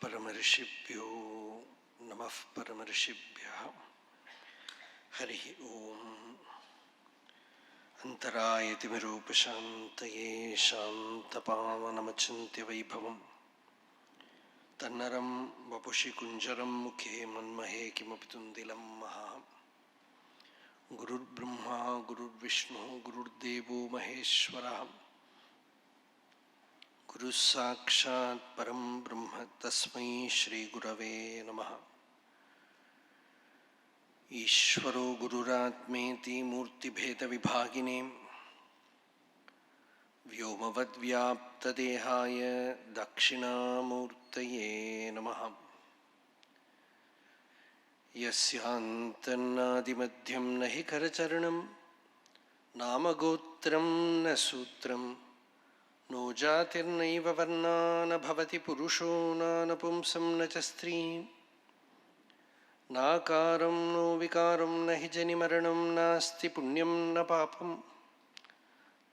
परमर्षिभ्यो नमः परमर्षिभ्यः। हरि ओम। अंतरायतिमिरूपशान्तये शान्तपावनमचिन्त्यवैभवम् तन्नरं वपुषि कुञ्जरं मुखे मन्महे किमपि तुन्दिलं महा। गुरुर्ब्रह्मा गुरुर्विष्णुः गुरुर्देवो महेश्वरः। गुरुः साक्षात् परं ब्रह्म तस्मै श्रीगुरवे नमः। ईश्वरो गुरुरात्मेति मूर्तिभेदविभागिने व्योमवद्व्याप्तदेहाय दक्षिणामूर्तये नमः। यस्यान्तन्नादिमध्यं न हि करचरणं नामगोत्रं न सूत्रं नो जातिर्नैव वर्णा न भवति पुरुषो न नपुंसं न च स्त्रीं नाकारं नो विकारं न हि जनिमरणं नास्ति पुण्यं न पापं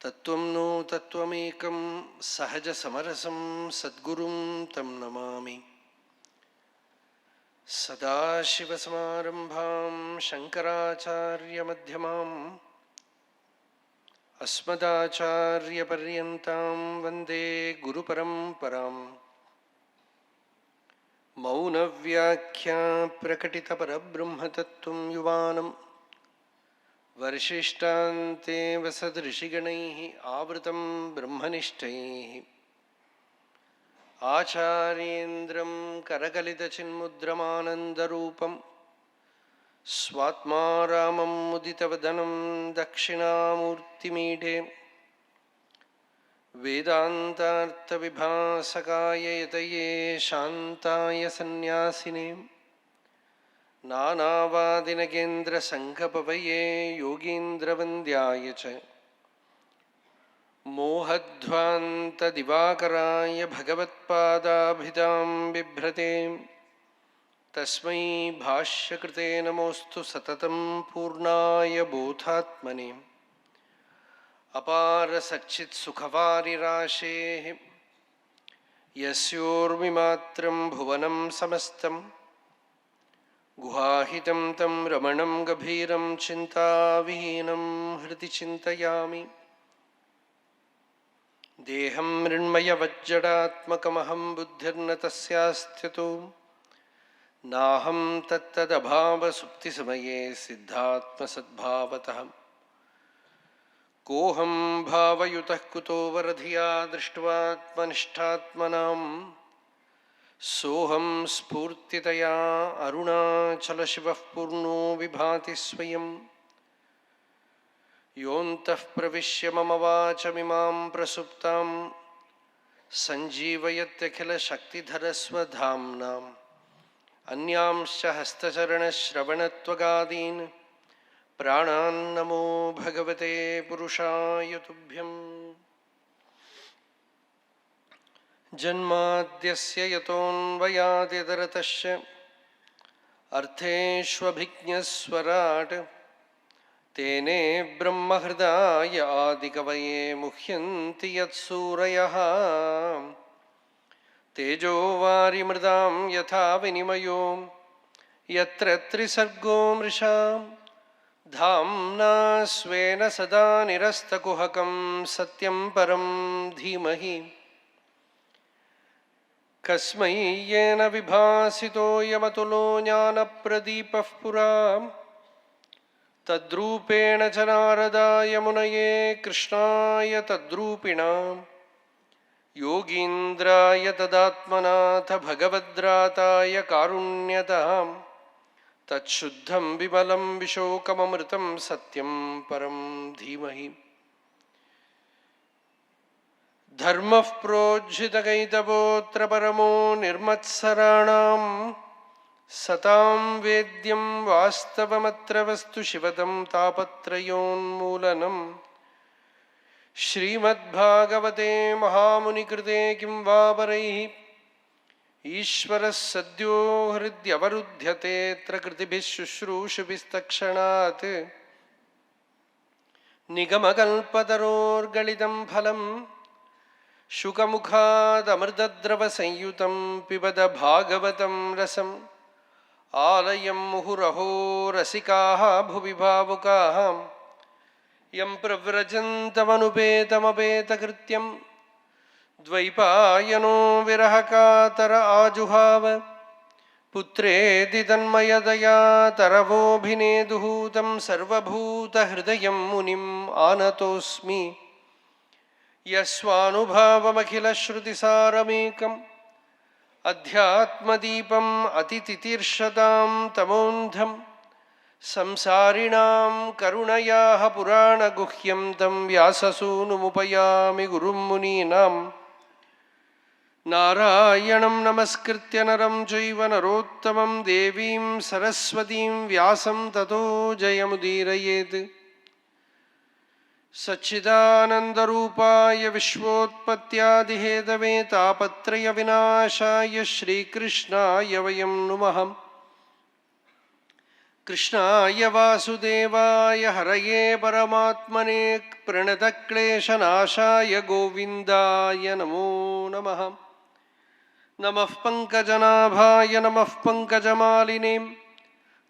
तत्त्वं नो तत्त्वमेकं सहजसमरसं सद्गुरुं तं नमामि। सदाशिवसमारम्भां शङ्कराचार्यमध्यमाम् अस्मदाचार्यपर्यन्तां वन्दे गुरुपरम्पराम्। मौनव्याख्या प्रकटितपरब्रह्मतत्त्वं युवानं वर्षिष्टान्ते वसदृषिगणैः आवृतं ब्रह्मनिष्ठैः आचार्येन्द्रं करकलितचिन्मुद्रमानन्दरूपं स्वात्मा रामं मुदितवदनं दक्षिणामूर्तिमीढे वेदान्तार्थविभासकाय यतये शान्ताय सन्न्यासिने नानावादिनगेन्द्रसङ्घपवये योगीन्द्रवन्द्याय च मोहध्वान्तदिवाकराय भगवत्पादाभिधां बिभ्रते तस्मै भाष्यकृते नमोऽस्तु सततं पूर्णाय बोधात्मने। अपार सच्चित्सुखवारिराशेः यस्योर्मिमात्रं भुवनं समस्तं गुहाहितं तं रमणं गभीरं चिन्ताविहीनं हृदि चिन्तयामि। देहं मृण्मयवज्जडात्मकमहं बुद्धिर्न तस्यास्त्यतो नाहं तत्तदभावसुप्तिसमये सिद्धात्मसद्भावतः। कोऽहं भावयुतः कुतो वरधिया दृष्ट्वात्मनिष्ठात्मनां सोऽहं स्फूर्तितया अरुणाचलशिवः पूर्णो विभाति स्वयं। योऽन्तः प्रविश्य मम वाचमिमां प्रसुप्तां सञ्जीवयत्यखिलशक्तिधरस्वधाम्नाम् अन्यांश्च हस्तचरणश्रवणत्वगादीन् प्राणान्नमो भगवते पुरुषाय तुभ्यम्। जन्माद्यस्य यतोऽन्वयादितरतश्च अर्थेष्वभिज्ञस्वराट् तेने ब्रह्महृदाय आदिकवये मुह्यन्ति यत्सूरयः। तेजो वारिमृदां यथा विनिमयो यत्र त्रिसर्गो मृषा धाम्ना स्वेन सदा निरस्तकुहकं सत्यं परं धीमहि। कस्मै येन विभासितो यमतुलो ज्ञानप्रदीपः पुरा तद्रूपेण च नारदाय मुनये कृष्णाय तद्रूपिणाम् योगीन्द्राय तदात्मनाथ भगवद्राताय कारुण्यतां तच्छुद्धं विमलं विशोकममृतं सत्यं परं धीमहि। धर्मः प्रोज्झितकैतवोऽत्र परमो निर्मत्सराणां सतां वेद्यं वास्तवमत्र वस्तु शिवदं तापत्रयोन्मूलनम्। श्रीमद्भागवते महामुनिकृते किं वा परैः ईश्वरः सद्यो हृद्यवरुध्यतेऽत्र कृतिभिः शुश्रूषुभिस्तत्क्षणात्। निगमकल्पतरोर्गलितं फलं शुकमुखादमृतद्रवसंयुतं पिबद भागवतं रसम् आलयं मुहुरहो रसिकाः भुवि भावुकाः यं प्रव्रजन्तमनुपेतमपेतकृत्यं द्वैपायनो विरहकातर आजुहाव पुत्रेति तन्मयतया तरवोऽभिनेदुः तं सर्वभूतहृदयं मुनिम् आनतोऽस्मि यस्वानुभावमखिलश्रुतिसारमेकम् अध्यात्मदीपम् अतितितीर्षतां तमोन्धं संसारिणां करुणयाः पुराणगुह्यं तं व्याससूनुमुपयामि गुरुं मुनीनां नारायणं नमस्कृत्य नरं चैव नरोत्तमं देवीं सरस्वतीं व्यासं ततो जयमुदीरयेत् सच्चिदानन्दरूपाय विश्वोत्पत्त्यादिहेतवे तापत्रयविनाशाय श्रीकृष्णाय वयं नुमः। कृष्णाय वासुदेवाय हरये परमात्मने प्रणतक्लेशनाशाय गोविन्दाय नमो नमः। नमः पङ्कजनाभाय नमः पङ्कजमालिने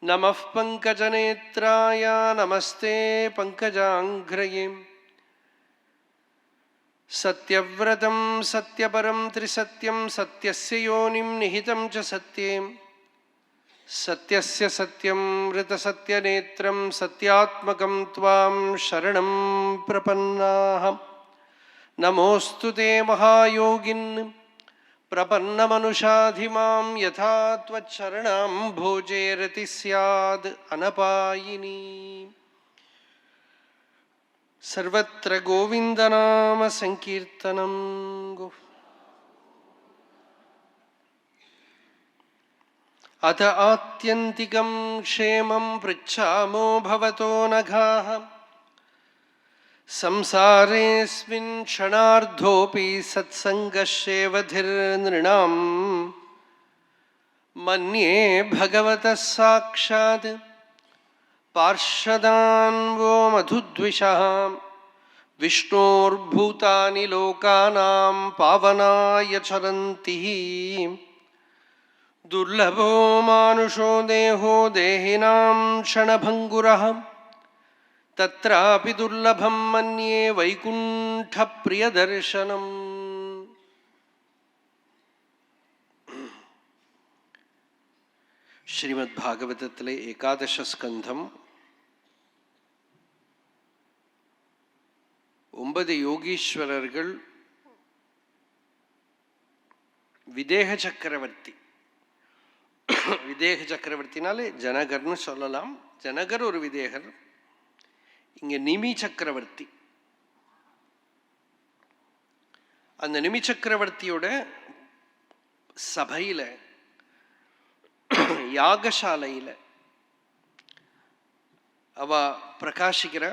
नमः पङ्कजनेत्राय नमस्ते पङ्कजाङ्घ्रये। सत्यव्रतं सत्यपरं त्रिसत्यं सत्यस्य योनिं निहितं च सत्ये सत्यस्य सत्यं ऋतसत्यनेत्रं सत्यात्मकं त्वां शरणं प्रपन्नाः। नमोऽस्तु ते महायोगिन् प्रपन्नमनुषाधिमां यथा त्वच्चरणाम्भोजेरति स्याद् अनपायिनी। सर्वत्र गोविन्दनाम संकीर्तनं। अथ आत्यन्तिकं क्षेमं पृच्छामो भवतो नघाः संसारेऽस्मिन् क्षणार्धोऽपि सत्सङ्गस्येवधिर्नृणाम् मन्ये भगवतः साक्षात् पार्षदान्वो मधुद्विषः विष्णोर्भूतानि लोकानां पावनाय चरन्ति। दुर्लभो मानुषो देहो देहिनां क्षणभङ्गुरः तत्रापि दुर्लभं मन्ये वैकुण्ठप्रियदर्शनम्। श्रीमद्भागवतत्तिले एकादश स्कन्धं 9 யோகீஸ்வரர்கள் விதேக சக்கரவர்த்தி. விதேக சக்கரவர்த்தினாலே ஜனகர்னு சொல்லலாம். ஜனகர் ஒரு விதேகர். இங்கே நிமி சக்கரவர்த்தி. அந்த நிமி சக்கரவர்த்தியோட சபையில் யாகசாலையில் அவ பிரகாசிக்கிற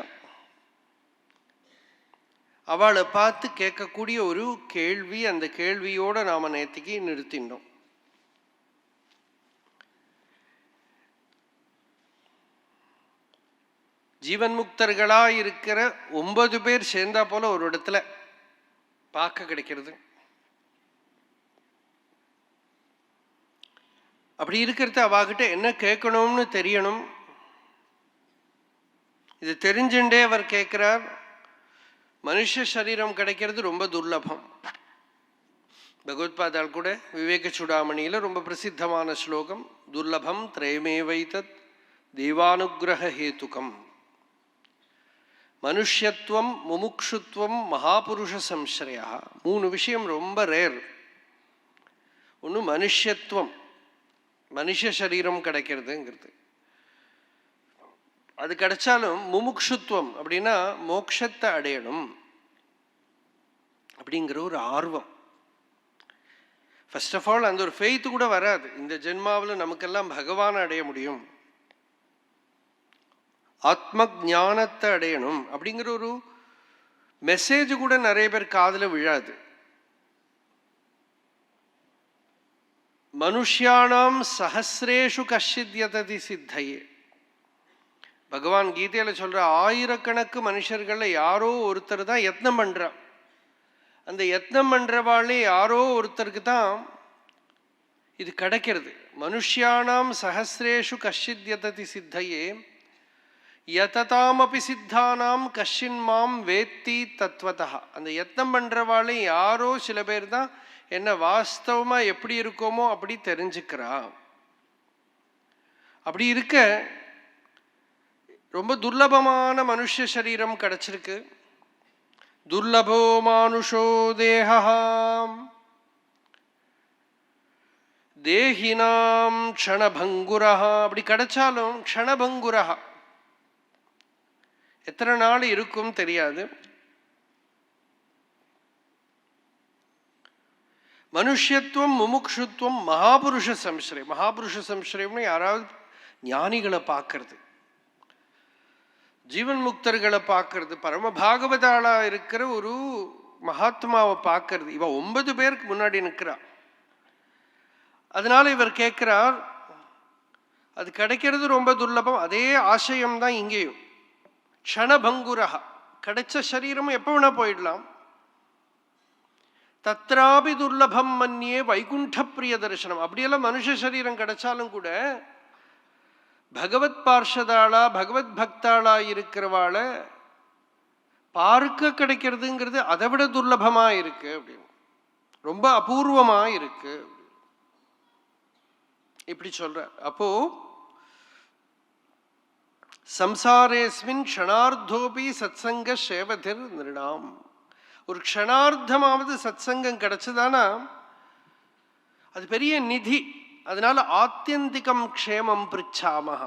அவளை பார்த்து கேட்கக்கூடிய ஒரு கேள்வி. அந்த கேள்வியோட நாம நேத்திக்கு நிறுத்தினோம். ஜீவன் முக்தர்களா இருக்கிற 9 பேர் சேர்ந்தா போல ஒரு இடத்துல பார்க்க கிடைக்கிறது. அப்படி இருக்கிறது அவாகிட்ட என்ன கேட்கணும்னு தெரியணும். இது தெரிஞ்சுட்டே அவர் கேட்கிறார். மனுஷ சரீரம் கிடைக்கிறது ரொம்ப துர்லபம். பகவத்பாதால் கூட விவேக சூடாமணியில ரொம்ப பிரசித்தமான ஸ்லோகம், துர்லபம் திரயமேவைதத் தேவானுகிரக ஹேதுகம். மனுஷ்யத்துவம், முமுக்ஷுத்துவம், மகாபுருஷ சம்ஸ்ரயா. 3 விஷயம் ரொம்ப ரேர். ஒன்று மனுஷ்யத்துவம், மனுஷ சரீரம் கிடைக்கிறதுங்கிறது. அது கிடைச்சாலும் முமுக்ஷுத்துவம் அப்படின்னா மோட்சத்தை அடையணும் அப்படிங்கிற ஒரு ஆர்வம். ஃபர்ஸ்ட் ஆஃப் ஆல் அந்த ஒரு ஃபெய்த் கூட வராது. இந்த ஜென்மாவில் நமக்கெல்லாம் பகவானை அடைய முடியும், ஆத்ம ஞானத்தை அடையணும் அப்படிங்கிற ஒரு மெசேஜ் கூட நிறைய பேர் காதில் விழாது. மனுஷ்யானாம் சஹசிரேஷு கஷ்டித் யததி சித்தையே. பகவான் கீதையில சொல்ற 1000கணக்கு மனுஷர்கள்ல யாரோ ஒருத்தர் தான் யத்னம் பண்றான். அந்த யத்னம் பண்றவாளே யாரோ ஒருத்தருக்கு தான் இது கிடைக்கிறது. மனுஷ்யானாம் சஹசிரேஷு கஷ்டித் யததி சித்தையே யததாமபி சித்தானாம் கஷ்டின் மாம் வேத்தி தத்வதா. அந்த யத்னம் பண்றவாளே யாரோ சில பேர் தான் என்ன வாஸ்தவமா எப்படி இருக்கோமோ அப்படி தெரிஞ்சுக்கிறா. அப்படி இருக்க ரொம்ப துர்லபமான மனுஷ சரீரம் கிடைச்சிருக்கு. துர்லபோ மானுஷோ தேஹாம் தேஹினாம் க்ஷணபங்குரஹா. அப்படி கிடைச்சாலும் க்ஷணபங்குரஹா, எத்தனை நாள் இருக்கும் தெரியாது. மனுஷத்துவம் முமுக்ஷுத்துவம் மகாபுருஷ சம்ஸ்ரயம். மகாபுருஷ சம்ஸ்ரயம்னு யாராவது ஞானிகளை பார்க்கறது, ஜீவன் முக்தர்களை பார்க்கறது, பரம பாகவதாளா இருக்கிற ஒரு மகாத்மாவை பார்க்கறது. இவ 9 பேருக்கு முன்னாடி நிற்கிறா. அதனால இவர் கேட்கிறார், அது கிடைக்கிறது ரொம்ப துர்லபம். அதே ஆசையம்தான் இங்கேயும். க்ஷணபங்குரஹா, கிடைச்ச சரீரமும் எப்போ வேணா போயிடலாம். தத்ராபி துர்லபம் மன்னியே வைகுண்ட பிரிய தரிசனம். அப்படியெல்லாம் மனுஷ சரீரம் கிடைச்சாலும் கூட பகவத் பார்ஷதாளா பகவத் பக்தாளா இருக்கிறவாள பார்க்க கிடைக்கிறதுங்கிறது அதை விட துர்லபமா இருக்கு அப்படின்னு, ரொம்ப அபூர்வமா இருக்கு இப்படி சொல்ற. அப்போ சம்சாரேஸ்மின் க்ஷணார்த்தோபி சத்சங்க சேவதிர் நிருணாம். ஒரு க்ஷணார்த்தமாவது சத்சங்கம் கிடைச்சதானா அது பெரிய நிதி. அதனால ஆத்தியந்திகம் க்ஷேமம் பிரிச்சாமஹ.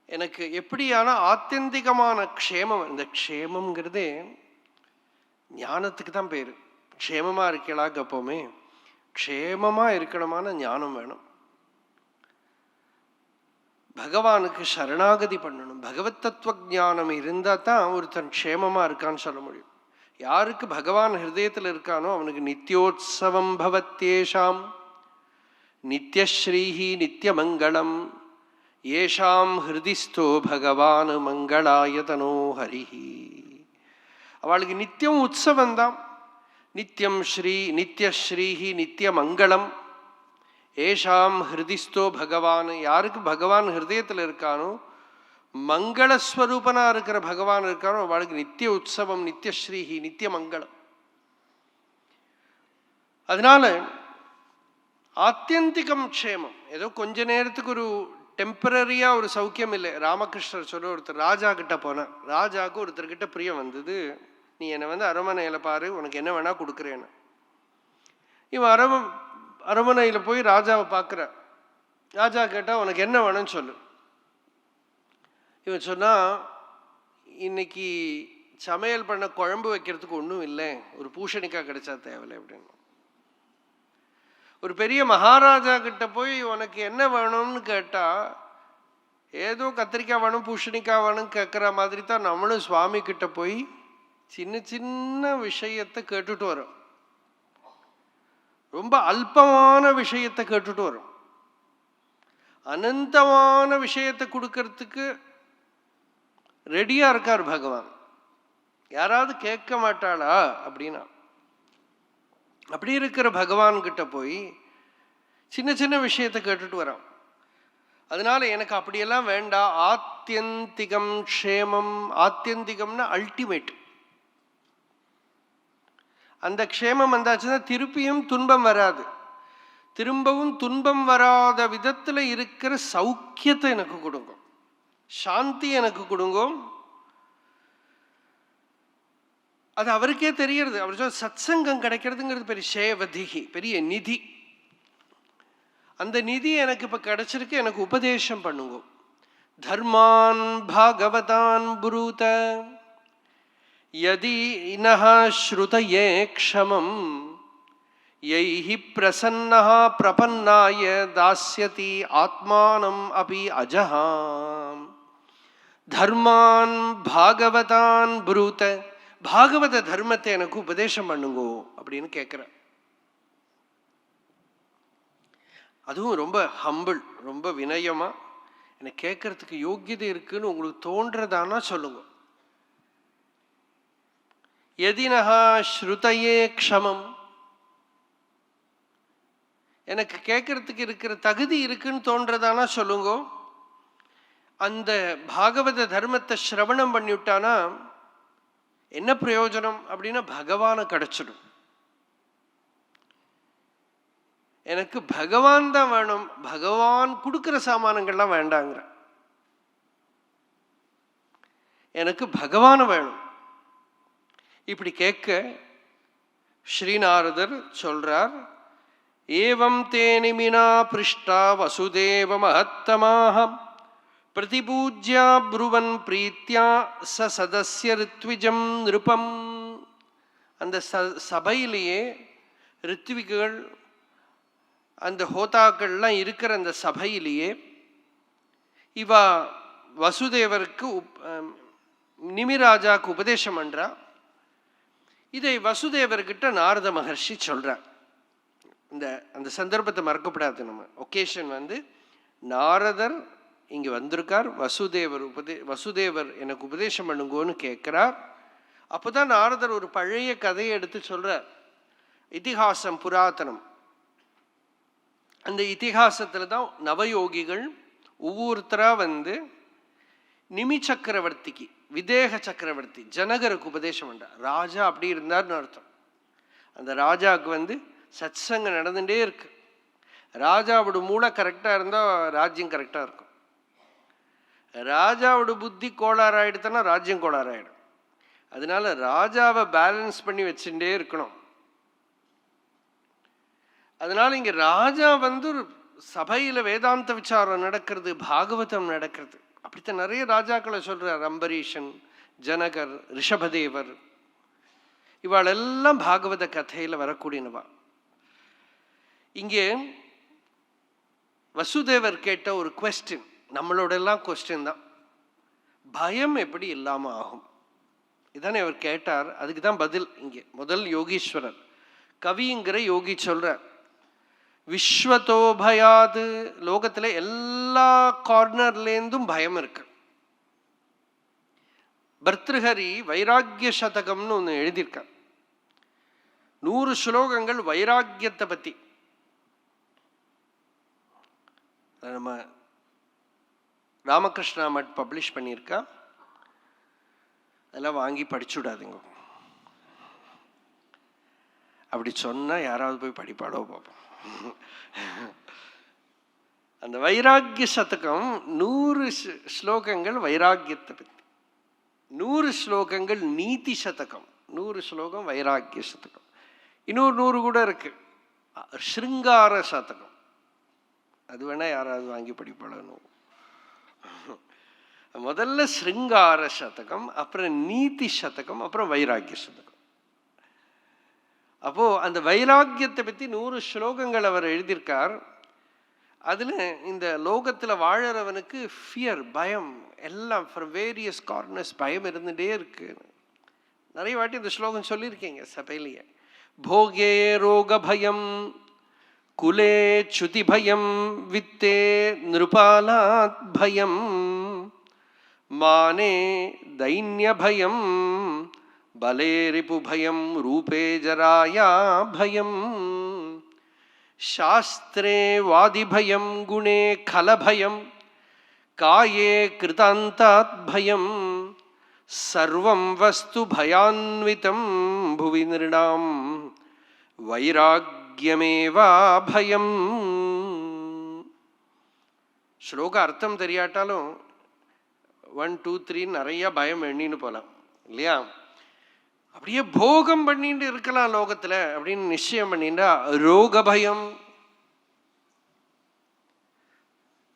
எனக்கு எப்படியான ஆத்தியந்திகமான க்ஷேமம். இந்த க்ஷேமம்ங்கிறதே ஞானத்துக்கு தான் பேரு. க்ஷேமமா இருக்கலா எப்பவுமே க்ஷேமமா இருக்கணுமான ஞானம் வேணும். பகவானுக்கு சரணாகதி பண்ணணும். பகவத் தத்துவ ஞானம் இருந்தா தான் ஒருத்தன் க்ஷேமமா இருக்கான்னு சொல்ல முடியும். யாருக்கு பகவான் ஹிருதயத்தில் இருக்கானோ அவனுக்கு நித்யோத்சவம் பவத்யேஷாம் நித்யஸ்ரீஹி நித்யமங்களம் ஏஷாம் ஹிருதிஸ்தோ பகவான் மங்களாயதனோ ஹரிஹி. அவளுக்கு நித்தியம் உற்சவந்தான். நித்யம் ஸ்ரீ நித்யஸ்ரீஹி நித்யமங்களம் ஏஷாம் ஹிருதிஸ்தோ பகவான். யாருக்கு பகவான் ஹிருதயத்தில் இருக்கானோ, மங்களஸ்வரூபனா இருக்கிற பகவான் இருக்கானோ அவளுக்கு நித்திய உற்சவம் நித்யஸ்ரீஹி நித்திய மங்களம். அதனால ஆத்தியந்திகம் க்ஷேமம். ஏதோ கொஞ்ச நேரத்துக்கு ஒரு டெம்பரரியா ஒரு சௌக்கியம் இல்லை. ராமகிருஷ்ணர் சொல்ல, ஒருத்தர் ராஜா கிட்ட போன, ராஜாவுக்கு ஒருத்தர்கிட்ட பிரியம் வந்தது, நீ என்னை அரமனையில பாரு, உனக்கு என்ன வேணா கொடுக்குறேன்னு. இவன் அரமனையில போய் ராஜாவை பார்க்குற. ராஜா கேட்டா உனக்கு என்ன வேணும்னு சொல்லு. இவன் சொன்னா, இன்னைக்கு சமையல் பண்ண குழம்பு வைக்கிறதுக்கு ஒன்றும் இல்லை, ஒரு பூஷணிக்காய் கிடைச்சா தேவையில்லை அப்படின்னு. ஒரு பெரிய மகாராஜா கிட்ட போய் உனக்கு என்ன வேணும்னு கேட்டா, ஏதோ கத்திரிக்காய் வேணும் பூஷணிக்காய் வேணும் கேட்குற மாதிரி தான் நம்மளும் சுவாமி கிட்ட போய் சின்ன சின்ன விஷயத்தை கேட்டுட்டு வரோம். ரொம்ப அல்பமான விஷயத்தை கேட்டுட்டு வரும். அனந்தமான விஷயத்தை கொடுக்கறதுக்கு ரெடியா இருக்கார் பகவான். யாராவது கேட்க மாட்டாளா அப்படின்னா, அப்படி இருக்கிற பகவான் கிட்ட போய் சின்ன சின்ன விஷயத்தை கேட்டுட்டு வரோம். அதனால எனக்கு அப்படியெல்லாம் வேண்டாம். ஆத்தியந்திகம் க்ஷேமம். ஆத்தியந்திகம்னா அல்டிமேட். அந்த க்ஷேமம் வந்தாச்சுன்னா திருப்பியும் துன்பம் வராது. திரும்பவும் துன்பம் வராத விதத்துல இருக்கிற சௌக்கியத்தை எனக்கு கொடுங்க, சாந்தி எனக்கு கொடுங்க. அது அவருக்கே தெரியறது. அவர் சொல்ல சத்சங்கம் கிடைக்கிறதுங்கிறது பெரிய சேவதிகி, பெரிய நிதி. அந்த நிதி எனக்கு இப்ப கிடைச்சிருக்கு, எனக்கு உபதேசம் பண்ணுங்க. தர்மான் பாகவதான் புரூத யதி இனஹ ஸ்ருதயே க்ஷமம் யைஹி பிரசன்னஹ பிரபன்னாய தாஸ்யதி ஆத்மானம் அபி அஜஹாம். தர்மான் பாகவதான் புரூத, பாகவத தர்மத்தை எனக்கு உபதேசம் பண்ணுங்கோ அப்படின்னு கேட்குற. அதுவும் ரொம்ப ஹம்பிள், ரொம்ப வினயமா, எனக்கு கேட்கறதுக்கு யோக்கியதை இருக்குன்னு உங்களுக்கு தோன்றதானா சொல்லுங்க. யதினஹா ஸ்ருதயே க்ஷமம். எனக்கு கேட்கறதுக்கு இருக்கிற தகுதி இருக்குன்னு தோன்றதானா சொல்லுங்க. அந்த பாகவத தர்மத்தை சிரவணம் பண்ணிவிட்டானா என்ன பிரயோஜனம் அப்படின்னா பகவானை கிடைச்சிடும். எனக்கு பகவான் தான் வேணும், பகவான் கொடுக்கிற சாமானங்கள்லாம் வேண்டாங்கிற. எனக்கு பகவான வேணும். இப்படி கேட்க ஸ்ரீநாரதர் சொல்றார், ஏவம் தேனிமினா பிருஷ்டா வசுதேவ மஹத்தமாஹம் பிரதிபூஜ்யா ப்ருவன் பிரீத்யா சதஸ்ய ரித்விஜம் நிருபம். அந்த சபையிலேயே ரித்விகள் அந்த ஹோதாக்கள்லாம் இருக்கிற அந்த சபையிலேயே இவா வசுதேவருக்கு நிமிராஜாக்கு உபதேசம் பண்றா. இதை வசுதேவர்கிட்ட நாரத மகர்ஷி சொல்றார். அந்த சந்தர்ப்பத்தை மறக்கப்படாது. நம்ம ஒகேஷன் நாரதர் இங்க வந்திருக்கார், வசுதேவர் எனக்கு உபதேசம் பண்ணுங்கன்னு கேட்கிறார். அப்போதான் நாரதர் ஒரு பழைய கதையை எடுத்து சொல்றார். இதிகாசம் புராதனம். அந்த இதிகாசத்துல தான் நவயோகிகள் ஒவ்வொருத்தரா நிமி சக்கரவர்த்திக்கு, விதேக சக்கரவர்த்தி ஜனகருக்கு உபதேசம் பண்றார். ராஜா அப்படி இருந்தார்னு அர்த்தம். அந்த ராஜாவுக்கு சத்சங்க நடந்துட்டே இருக்கு. ராஜாவோட மூளை கரெக்டா இருந்தா ராஜ்யம் கரெக்டா இருக்கும். ராஜாவோட புத்தி கோளாறு ஆயிடுச்சுன்னா ராஜ்யம் கோளாறு ஆயிடும். அதனால ராஜாவை பேலன்ஸ் பண்ணி வச்சுட்டே இருக்கணும். அதனால இங்க ராஜா ஒரு சபையில வேதாந்த விசாரம் நடக்கிறது, பாகவதம் நடக்கிறது. அப்படித்தான் நிறைய ராஜாக்களை சொல்றார். அம்பரீஷன், ஜனகர், ரிஷபதேவர், இவாளெல்லாம் பாகவத கதையில வரக்கூடியனவா. இங்கே வசுதேவர் கேட்ட ஒரு குவெஸ்டின், நம்மளோட எல்லாம் குவெஸ்டின் தான், பயம் எப்படி இல்லாம ஆகும் இதானே அவர் கேட்டார். அதுக்கு தான் பதில் இங்கே முதல் யோகீஸ்வரர் கவிங்கிற யோகி சொல்றார். விஸ்வத்தோ பயாது, லோகத்துல எல்லா கார்னர்லேருந்தும் பயம் இருக்கு. பர்திருஹரி வைராக்கிய சதகம்னு ஒன்று எழுதியிருக்கார். 100 ஸ்லோகங்கள் வைராக்கியத்தை பத்தி. நம்ம ராமகிருஷ்ணா மட் பப்ளிஷ் பண்ணியிருக்கா. அதெல்லாம் வாங்கி படிச்சு விடாதுங்க. அப்படி சொன்னா யாராவது போய் படிப்பாளோ பார்ப்போம். அந்த வைராக்கிய சதகம் 100 ஸ்லோகங்கள் வைராக்கியத்தை பத்தி, 100 ஸ்லோகங்கள் நீதி சதகம், 100 ஸ்லோகம் வைராக்கிய சதகம். இன்னொரு 100 கூட இருக்கு, ஸ்ருங்கார சதகம். அது வேணா யாராவது வாங்கி படிப்படணும். முதல்ல ஸ்ருங்கார சதகம், அப்புறம் நீதி சதகம், அப்புறம் வைராக்கிய சதகம். அப்போ அந்த வைராக்கியத்தை பத்தி 100 ஸ்லோகங்கள் அவர் எழுதியிருக்கார். அதுல இந்த லோகத்துல வாழறவனுக்கு ஃபியர், பயம், எல்லாம் ஃப்ரம் வேரியஸ் கார்னர்ஸ் பயம் இருந்துட்டே இருக்கு. நிறைய வாட்டி இந்த ஸ்லோகம் சொல்லியிருக்கீங்க சபையிலேயே. போகே ரோக பயம், குலே சுதி பயம், வித்தே நிருபாலாத் பயம், மானே தைன்ய பயம், பலே ரிபு பயம், ரூபே ஜராயா பயம், சாஸ்திரே வாதி பயம், குணே கல பயம், காயே கிருதாந்தாத் பயம், சர்வம் வஸ்து பயான்விதம் புவி நிருணாம் வைராக்கியமேவா பயம். ஸ்லோக அர்த்தம் தெரியாட்டாலும் 1 2 3 நிறைய பயம் எண்ணின்னு போலாம் இல்லையா? அப்படியே போகம் பண்ணிட்டு இருக்கலாம் லோகத்துல அப்படின்னு நிச்சயம் பண்ணிட்டா ரோக பயம்.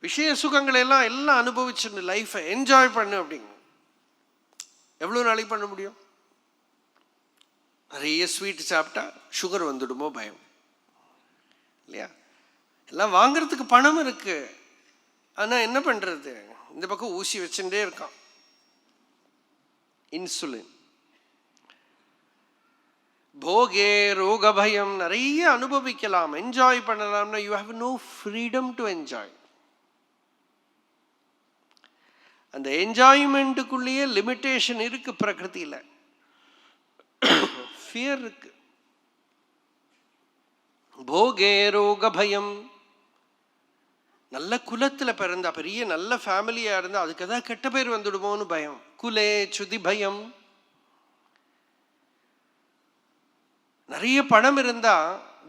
விஷய சுகங்களை எல்லாம் அனுபவிச்சுட்டு லைஃபை என்ஜாய் பண்ணு அப்படிங்க. எவ்வளவு நாளைக்கு பண்ண முடியும்? நிறைய ஸ்வீட் சாப்பிட்டா சுகர் வந்துடுமோ பயம் இல்லையா? எல்லாம் வாங்கறதுக்கு பணம் இருக்கு, ஆனா என்ன பண்றது? இந்த பக்கம் ஊசி வச்சுட்டே இருக்கான், இன்சுலின். போகே ரோக பயம், நிறைய அனுபவிக்கலாம், என்ஜாய் பண்ணலாம்னா you have no freedom to enjoy. அந்த என்ஜாய்மெண்ட்டுக்குள்ளேயே லிமிட்டேஷன் இருக்கு பிரகிருதியில. ஃபியர் இருக்கு. போகே ரோக பயம், நல்ல குலத்துல பிறந்தா, பெரிய நல்ல ஃபேமிலியா இருந்தா அதுக்கு ஏதாவது கெட்ட பேர் வந்துடுமோன்னு பயம். குலே சுதி பயம். நிறைய பணம் இருந்தா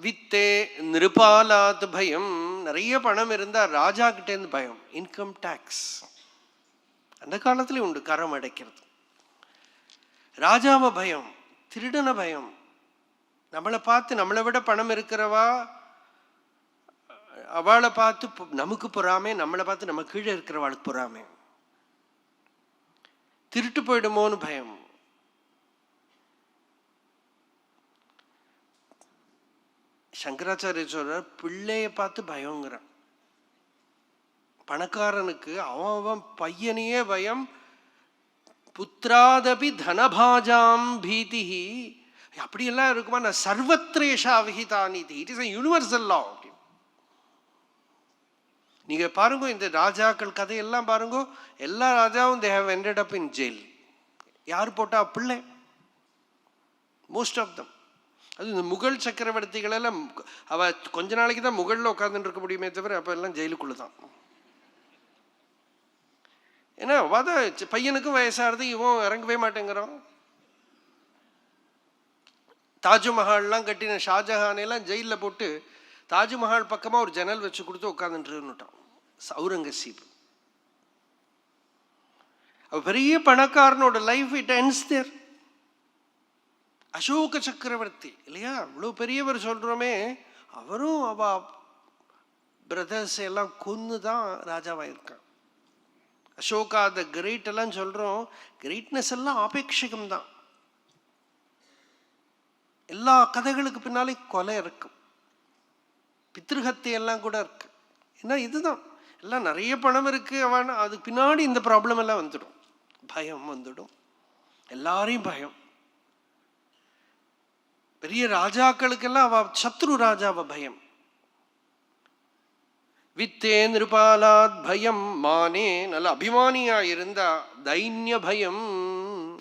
வித்தே நிருபாலாத் பயம், நிறைய பணம் இருந்தா ராஜா கிட்டேருந்து பயம். இன்கம் டாக்ஸ் அந்த காலத்துல உண்டு, கரம் அடைக்கிறது. ராஜாவை பயம், திருடன பயம். நம்மளை பார்த்து, நம்மளை விட பணம் இருக்கிறவா அவளை பார்த்து நமக்கு பொறாமே, நம்மளை பார்த்து நம்ம கீழே இருக்கிறவாளுக்கு பொறாமே. திருட்டு போயிடுமோன்னு பயம். சங்கராச்சாரிய சொல்ற பிள்ளைய பார்த்து பயங்கிறான். பணக்காரனுக்கு அவன் பையனையே பயம். புத்திராதபி தனபாஜாம் பீதி. அப்படியெல்லாம் இருக்குமா? நான் சர்வத்ரேஷா விஹிதா நீதி, it is a universal law. நீங்க பாருங்க, இந்த ராஜாக்கள் கதையெல்லாம் பாருங்க, எல்லா ராஜாவும் they have ended up in jail. யார் போட்டா? பிள்ளை. Most of them. அது இந்த முகல் சக்கரவர்த்திகள் எல்லாம் அவ கொஞ்ச நாளைக்கு தான் முகல்ல உட்கார்ந்துட்டு இருக்க முடியுமே தவிர அப்ப எல்லாம் ஜெயிலுக்குள்ள தான். ஏன்னா பையனுக்கும் வயசாகிறது, இவன் இறங்கவே மாட்டேங்கிறான். தாஜ்மஹால்லாம் கட்டின ஷாஜஹானெல்லாம் ஜெயிலில் போட்டு தாஜ்மஹால் பக்கமாக ஒரு ஜன்னல் வச்சு கொடுத்து உட்காந்துட்டுட்டான் அவுரங்கசீப். அவ பெரிய பணக்காரனோட லைஃப் இட் எண்ட்ஸ் தேர். அசோக சக்கரவர்த்தி இல்லையா, அவ்வளோ பெரியவர் சொல்கிறோமே, அவரும் அவ பிரதர்ஸ் எல்லாம் கொன்று தான் ராஜாவாயிருக்கான். அசோகா த கிரேட் எல்லாம் சொல்கிறோம், கிரேட்னஸ் எல்லாம் ஆபேட்சிகம் தான். எல்லா கதைகளுக்கு பின்னாலே கொலை இருக்கும், பித்ருஹத்தை எல்லாம் கூட இருக்கு. ஏன்னா இதுதான் எல்லாம் நிறைய பணம் இருக்கு அவன், அதுக்கு பின்னாடி இந்த ப்ராப்ளம் எல்லாம் வந்துடும். பயம் வந்துடும், எல்லாரையும் பயம். பெரிய ராஜாக்களுக்கெல்லாம் அவ சத்ரு ராஜாவ பயம். வித்தே நிருபாலாத் பயம் மானே, நல்ல அபிமானியா இருந்தா தைன்ய பயம்.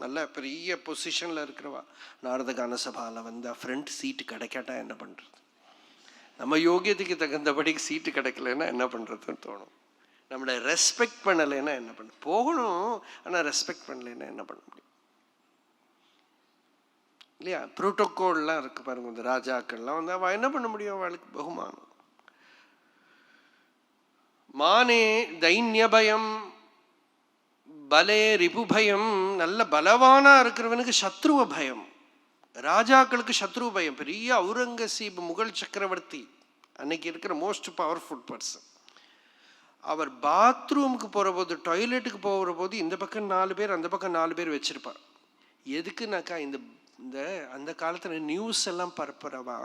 நல்ல பெரிய பொசிஷன்ல இருக்கிறவா நாரதகான சபால வந்தா ஃப்ரண்ட் சீட்டு கிடைக்காட்டா என்ன பண்றது? நம்ம யோகியத்துக்கு தகுந்தபடிக்கு சீட்டு கிடைக்கலன்னா என்ன பண்றதுன்னு தோணும். நம்மளை ரெஸ்பெக்ட் பண்ணலைன்னா என்ன பண்ண போகணும், ஆனா ரெஸ்பெக்ட் பண்ணலைன்னா என்ன பண்ண முடியும் இல்லையா? புரோட்டோகால்லாம் இருக்கு பாருங்க. இந்த ராஜாக்கள்லாம் வந்து அவ என்ன பண்ண முடியும்? அவளுக்கு பகுமானம். மானே தைன்ய பயம், பலே ரிபு பயம். நல்ல பலவானா இருக்கிறவனுக்கு சத்ருவ பயம். ராஜாக்களுக்கு சத்ரு பயம். பெரிய அவுரங்கசீப் முகல் சக்கரவர்த்தி அன்னைக்கு இருக்கிற மோஸ்ட் பவர்ஃபுல் பர்சன். அவர் பாத்ரூமுக்கு போகிற போது, டாய்லெட்டுக்கு போகிற போது இந்த பக்கம் 4 பேர் அந்த பக்கம் 4 பேர் வச்சிருப்பார். எதுக்குனாக்கா இந்த இந்த அந்த காலத்தில் நியூஸ் எல்லாம் பரப்புறவா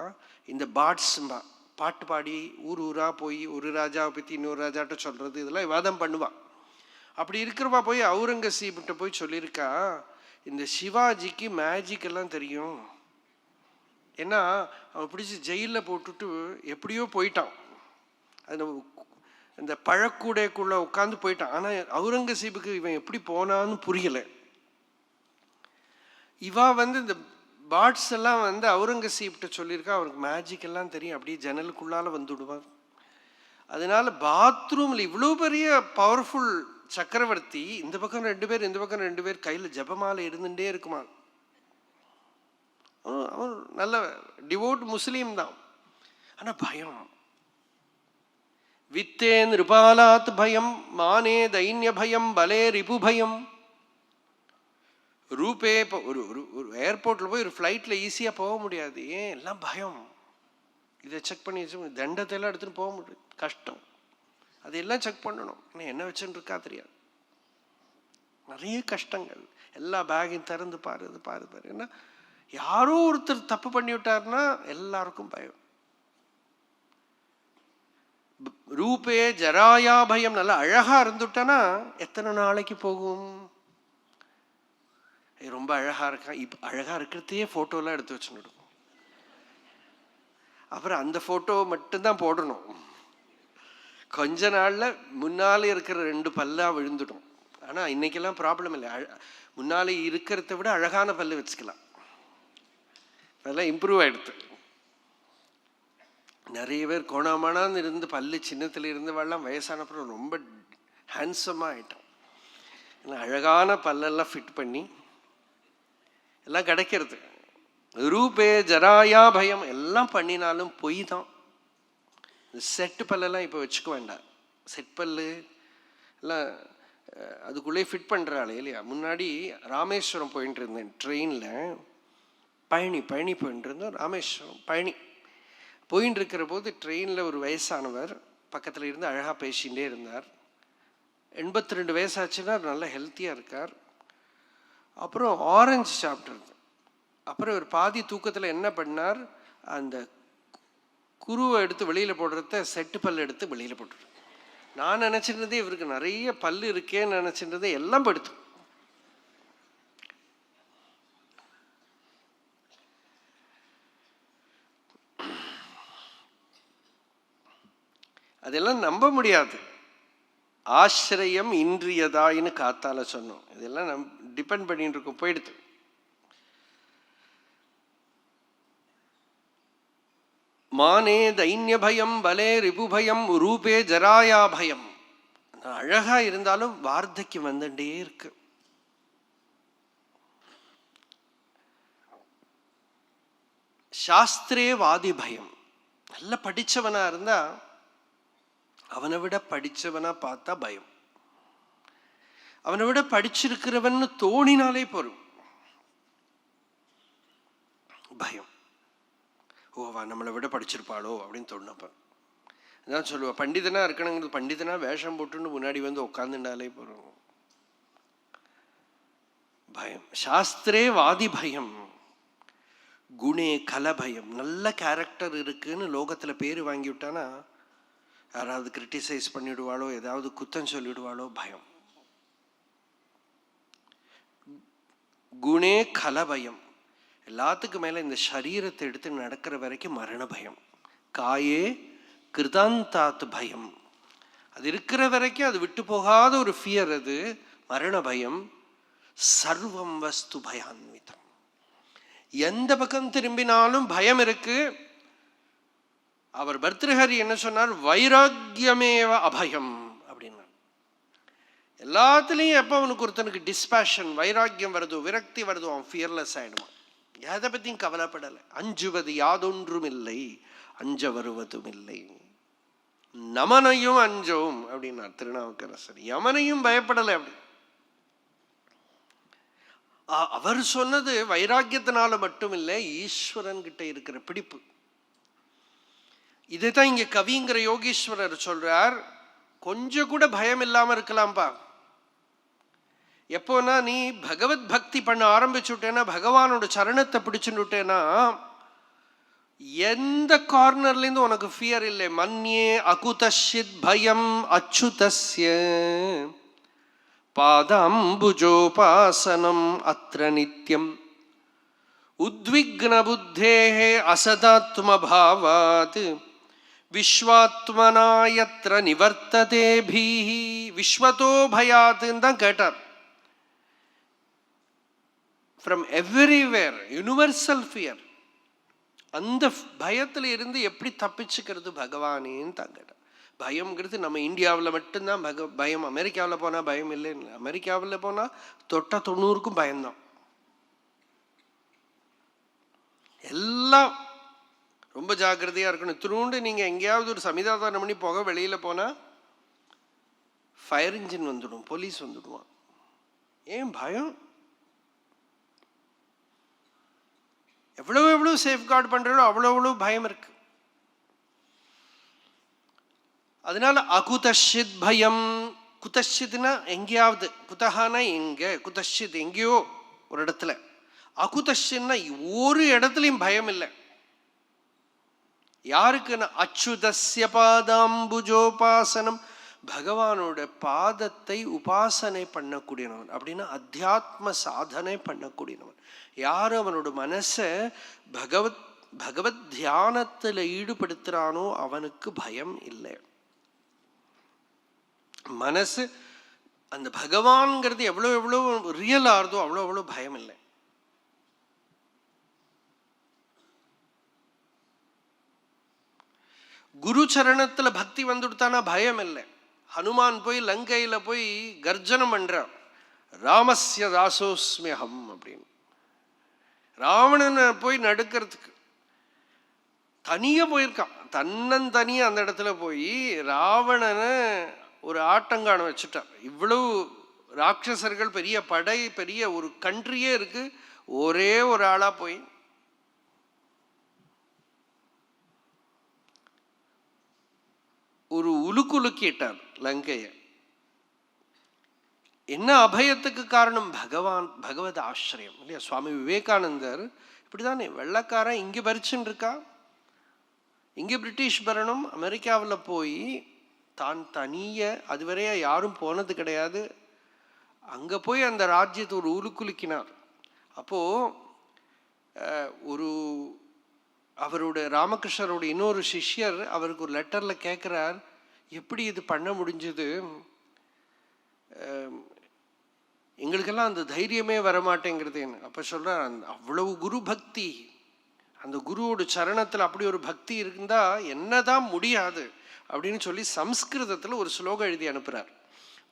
இந்த பாட்ஸ்ம்பா பாட்டு பாடி ஊர் ஊரா போய் ஒரு ராஜாவை பற்றி இன்னொரு ராஜாட்ட சொல்றது, இதெல்லாம் விவாதம் பண்ணுவான். அப்படி இருக்கிறவா போய் அவுரங்கசீப்கிட்ட போய் சொல்லியிருக்கா, இந்த சிவாஜிக்கு மேஜிக் எல்லாம் தெரியும். ஏன்னா அவன் பிடிச்சி ஜெயிலில் போட்டுட்டு எப்படியோ போயிட்டான், அது இந்த பழக்கூடைக்குள்ள உட்காந்து போயிட்டான். ஆனால் அவுரங்கசீபுக்கு இவன் எப்படி போனான்னு புரியலை. இவா வந்து இந்த பாட்ஸ் எல்லாம் வந்து அவுரங்கசீப்கிட்ட சொல்லியிருக்கா, அவருக்கு மேஜிக் எல்லாம் தெரியும், அப்படியே ஜன்னலுக்குள்ளால வந்துடுவார். அதனால பாத்ரூம்ல இவ்வளோ பெரிய பவர்ஃபுல் சக்கரவர்த்தி, இந்த பக்கம் 2 பேர் இந்த பக்கம் 2 பேர் கையில் ஜபமாலை இருந்துட்டே இருக்குமா. அவன் நல்ல டிவோட் முஸ்லீம் தான், ஆனா பயம். வித்தே நிருபாலாத் பயம் மானே தைன்ய பயம் பலே ரிபு பயம். ரூபே இப்போ ஒரு ஏர்போர்ட்டில் போய் ஒரு ஃப்ளைட்டில் ஈஸியாக போக முடியாது. ஏன்? எல்லாம் பயம். இதை செக் பண்ணி வச்சு தண்டத்தை எல்லாம் எடுத்துகிட்டு போக முடியும், கஷ்டம். அதையெல்லாம் செக் பண்ணணும். ஆனால் என்ன வச்சுன்னு இருக்கா தெரியாது, நிறைய கஷ்டங்கள். எல்லா பேக்கையும் திறந்து பாரு, இது பாரு பாரு. ஏன்னா யாரோ ஒருத்தர் தப்பு பண்ணி விட்டாருன்னா எல்லாருக்கும் பயம். ரூபே ஜராயா பயம். நல்லா அழகா இருந்துட்டானா எத்தனை நாளைக்கு போகும்? ரொம்ப அழகா இருக்கான், இப்ப அழகா இருக்கிறதையே போட்டோலாம் எடுத்து வச்சுடும். அப்புறம் அந்த போட்டோ மட்டும்தான் போடணும். கொஞ்ச நாள்ல முன்னாலே இருக்கிற 2 பல்லா விழுந்துடும். ஆனா இன்னைக்கெல்லாம் ப்ராப்ளம் இல்லை, முன்னாலே இருக்கிறத விட அழகான பல்லு வச்சுக்கலாம். அதெல்லாம் இம்ப்ரூவ் ஆகிடுது. நிறைய பேர் கோணாமானான்னு இருந்து பல்லு சின்னத்தில் இருந்தவாள்லாம் வயசானப்புறம் ரொம்ப ஹேண்ட்ஸமாக ஆகிட்டோம். அழகான பல்லெல்லாம் ஃபிட் பண்ணி எல்லாம் கிடைக்கிறது. ரூபே ஜராயா பயம் எல்லாம் பண்ணினாலும் பொய் தான். செட்டு பல்லெல்லாம் இப்போ வச்சுக்க வேண்டாம். செட் பல்லு எல்லாம் அதுக்குள்ளே ஃபிட் பண்ணுறாளே இல்லையா. முன்னாடி ராமேஸ்வரம் போயிட்டு இருந்தேன் ட்ரெயினில். பழனி போயிட்டு இருந்தோம். ராமேஸ்வரம் பழனி போயின்னு இருக்கிற போது ட்ரெயினில் ஒரு வயசானவர் பக்கத்தில் இருந்து அழகாக பேசிகிட்டே இருந்தார். 82 வயசாச்சுன்னா நல்லா ஹெல்த்தியாக இருக்கார். அப்புறம் ஆரஞ்சு சாப்பிட்றது. அப்புறம் ஒரு பாதி தூக்கத்தில் என்ன பண்ணார், அந்த குருவை எடுத்து வெளியில் போடுறத செட்டு பல் எடுத்து வெளியில் போட்டுரு. நான் நினச்சிருந்ததே இவருக்கு நிறைய பல்லு இருக்கேன்னு நினச்சிருந்ததே எல்லாம் படுத்து. அதெல்லாம் நம்ப முடியாது. ஆசிரியம் இன்றியதாயின்னு காத்தால சொன்னோம். இதெல்லாம் டிபெண்ட் பண்ணிட்டு இருக்கோம். போயிடுது. மானே தைன்ய பயம் பலே ரிபு பயம் ரூபே ஜராயா பயம். அழகா இருந்தாலும் வார்த்தைக்கு வந்துட்டே இருக்கு. சாஸ்திரே வாதி பயம். நல்ல படிச்சவனா இருந்தா அவனை விட படிச்சவனா பார்த்தா பயம். அவனை விட படிச்சிருக்கிறவன் தோணினாலே போரும் பயம். ஓவா நம்மளை விட படிச்சிருப்பாளோ அப்படின்னு தோணுப்ப அதான் சொல்லுவா. பண்டிதனா இருக்கணுங்கிறது பண்டிதனா வேஷம் போட்டுன்னு முன்னாடி வந்து உட்காந்துட்டாலே போறோம் பயம். சாஸ்திரே வாதி பயம் குணே கல பயம். நல்ல கேரக்டர் இருக்குன்னு லோகத்துல பேரு வாங்கி விட்டானா யாராவது கிரிட்டிசைஸ் பண்ணிவிடுவாளோ, ஏதாவது குத்தம் சொல்லிவிடுவாளோ பயம். குணே கல பயம். எல்லாத்துக்கும் மேல இந்த சரீரத்தை எடுத்து நடக்கிற வரைக்கும் மரண பயம். காயே கிருதாந்தாத் பயம். அது இருக்கிற வரைக்கும் அது விட்டு போகாத ஒரு ஃபியர். அது மரண பயம். சர்வம் வஸ்து பயான்விதம். எந்த பக்கம் திரும்பினாலும் பயம் இருக்கு. அவர் பர்திருஹரி என்ன சொன்னார், வைராக்கியமேவ அபயம் அப்படின்னா. எல்லாத்துலேயும் எப்போ அவனுக்கு ஒருத்தனுக்கு டிஸ்பேஷன் வைராக்கியம் வருதோ விரக்தி வருதோ அவன் ஃபியர்லெஸ் ஆயிடுவான். எதை பற்றியும் கவலைப்படலை. அஞ்சுவது யாதொன்றும் இல்லை அஞ்ச வருவதும் இல்லை. நமனையும் அஞ்சோம் அப்படின்னார் திருநாவுக்கரசர். யமனையும் பயப்படலை. அப்படி அவர் சொன்னது வைராக்கியத்தினால மட்டும் இல்லை, ஈஸ்வரன் கிட்ட இருக்கிற பிடிப்பு. இதைத்தான் இங்க கவிங்கிற யோகீஸ்வரர் சொல்றார். கொஞ்சம் கூட பயம் இல்லாம இருக்கலாம்பா. எப்போனா நீ பகவத் பக்தி பண்ண ஆரம்பிச்சுட்டேன்னா, பகவானோட சரணத்தை பிடிச்சுட்டேன்னா எந்த கார்னர்ல இருந்து உனக்கு ஃபியர் இல்லை. மன்யே அகுதஷித் பயம் அச்சுதஸ்ய பாதாம்புஜோபாசனம் அத்ர நித்யம் உத்விக்ன புத்தேஹே அசதாத்ம பாவாத் விஸ்வாத்மனாயத்ர நிவர்த்ததே பீஹி. விஸ்வதோ பயாத்துன்னு தான் கேட்டார். From everywhere universal fear. அந்த பயத்துல இருந்து எப்படி தப்பிச்சுக்கிறது பகவானேன்னு தான் கேட்டார். பயம்ங்கிறது நம்ம இந்தியாவில் மட்டும்தான் பயம். அமெரிக்காவில் போனால் பயம் இல்லைன்னு. அமெரிக்காவில் போனால் தொட்ட 90க்கும் பயம்தான். எல்லாம் ரொம்ப ஜாக்கிரதையா இருக்கணும். திருண்டு நீங்க எங்கேயாவது ஒரு சமிதாதாரம் பண்ணி போக வெளியில போனா ஃபயர் இன்ஜின் வந்துடும், போலீஸ் வந்துடுவான். ஏன் பயம்? எவ்வளவு சேஃப்கார்டு பண்றோ அவ்வளவு பயம் இருக்கு. அதனால அகுதஷித் பயம். குதஷித்னா எங்கேயாவது, குதஹானா எங்க, குதஷித் எங்கேயோ ஒரு இடத்துல. அகுதஷின்னா ஒரு இடத்துலையும் பயம் இல்லை. யாருக்குன்னா அச்சுதஸ்ய பாதாம்புஜோபாசனம். பகவானோட பாதத்தை உபாசனை பண்ணக்கூடியவன். அப்படின்னா அத்தியாத்ம சாதனை பண்ணக்கூடியவன். யார் அவனோட மனசை பகவத் தியானத்துல ஈடுபடுத்துறானோ அவனுக்கு பயம் இல்லை. மனசு அந்த பகவான்ங்கிறது எவ்வளவு ரியல் ஆறுதோ அவ்வளோ பயம் இல்லை. குரு சரணத்துல பக்தி வந்துடுத்தானா பயம் இல்லை. ஹனுமான் போய் லங்கையில போய் கர்ஜனம் பண்றான், ராமஸ்ய தாசோஸ்மியகம் அப்படின்னு. ராவணனை போய் நடுக்கிறதுக்கு தனியா போயிருக்கான், தன்னந்தனியா அந்த இடத்துல போய் ராவணனை ஒரு ஆட்டங்காண வச்சுட்டான். இவ்வளவு ராட்சசர்கள், பெரிய படை, பெரிய ஒரு கண்ட்ரியே இருக்கு, ஒரே ஒரு ஆளா போய் ஒரு உலுக்குலுக்கிட்டார் லங்கைய. என்ன அபயத்துக்கு காரணம்? பகவத் ஆசிரியம் இல்லையா? சுவாமி விவேகானந்தர் இப்படிதானே, வெள்ளக்காரன் இங்க பறிச்சுன்னு இருக்கா, இங்க பிரிட்டிஷ் பரணம், அமெரிக்காவில் போய் தான் தனிய, அதுவரைய யாரும் போனது கிடையாது, அங்க போய் அந்த ராஜ்யத்தை ஒரு உலுக்குலுக்கினார். அப்போ ஒரு அவருடைய ராமகிருஷ்ணருடைய இன்னொரு சிஷ்யர் அவருக்கு ஒரு லெட்டர்ல கேட்கிறார், எப்படி இது பண்ண முடிஞ்சது, எங்களுக்கெல்லாம் அந்த தைரியமே வரமாட்டேங்கிறது. அப்ப சொல்றார், அவ்வளவு குரு பக்தி, அந்த குருவோட சரணத்துல அப்படி ஒரு பக்தி இருந்தா என்னதான் முடியாது அப்படின்னு சொல்லி சம்ஸ்கிருதத்துல ஒரு ஸ்லோகம் எழுதி அனுப்புறார்.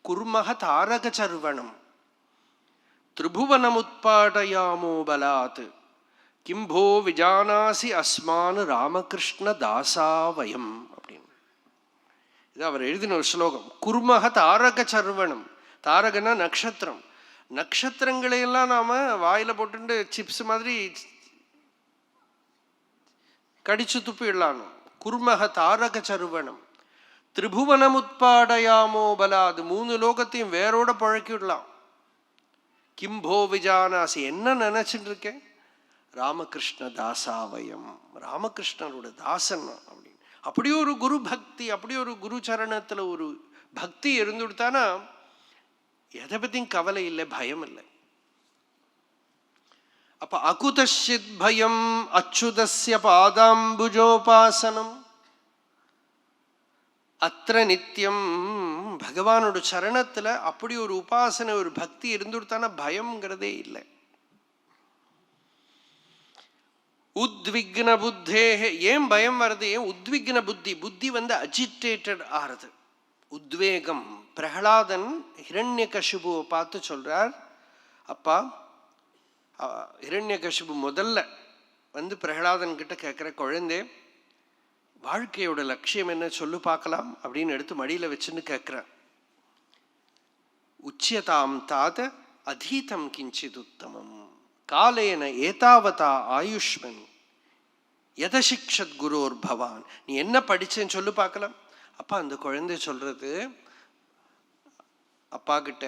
குர்மஹ தாரக சர்வணம் திரிபுவனம் உட்பாடயாமோ பலாத் கிம்போ விஜானாசி அஸ்மான் ராமகிருஷ்ண தாசாவயம் அப்படின்னு. இது அவர் எழுதின ஒரு ஸ்லோகம். குர்மஹ தாரக சர்வணம், தாரகனா நட்சத்திரம், நட்சத்திரங்களையெல்லாம் நாம வாயில போட்டு சிப்ஸ் மாதிரி கடிச்சு துப்பிடலாம். குர்மஹ தாரக சர்வணம் திரிபுவனம் உட்பாடயாமோ பலாது, 3 லோகத்தையும் வேரோட பழக்கிடலாம். கிம்போ விஜானாசி, என்ன நினைச்சுட்டு இருக்கேன், ராமகிருஷ்ண தாசாவயம், ராமகிருஷ்ணரோட தாசன் அப்படின்னு. அப்படி ஒரு குரு பக்தி, அப்படி ஒரு குரு சரணத்துல ஒரு பக்தி இருந்துட்டானா எதை பத்தியும் கவலை இல்லை, பயம் இல்லை. அப்ப அகுதசித் பயம் அச்சுதஸ்ய பாதாம்புஜோபாசனம் அத்திர நித்தியம். பகவானோட சரணத்துல அப்படி ஒரு உபாசனை, ஒரு பக்தி இருந்துட்டானா பயம்ங்கிறதே இல்லை. உத்விக்ன புத்தே, ஏன் பயம் வருது, ஏன் உத்விக்ன புத்தி, புத்தி அஜிடேட்டட் ஆறுது, உத்வேகம். பிரகலாதன் ஹிரண்யகசிபுவை பார்த்து சொல்றார், அப்பா, ஹிரண்யகசிபு முதல்ல பிரகலாதன் கிட்ட கேட்கிற, குழந்தை வாழ்க்கையோட லட்சியம் என்ன சொல்லு பார்க்கலாம் அப்படின்னு எடுத்து மடியில வச்சுன்னு கேட்கிறார். உச்சியதாம் தாத அதீதம் கிஞ்சித் உத்தமம் காலேன ஏதாவதா ஆயுஷ்மன் யதசிக்ஷத் குரோர் பவான். நீ என்ன படிச்சேன்னு சொல்லு பார்க்கலாம். அப்பா, அந்த குழந்தை சொல்றது, அப்பா கிட்ட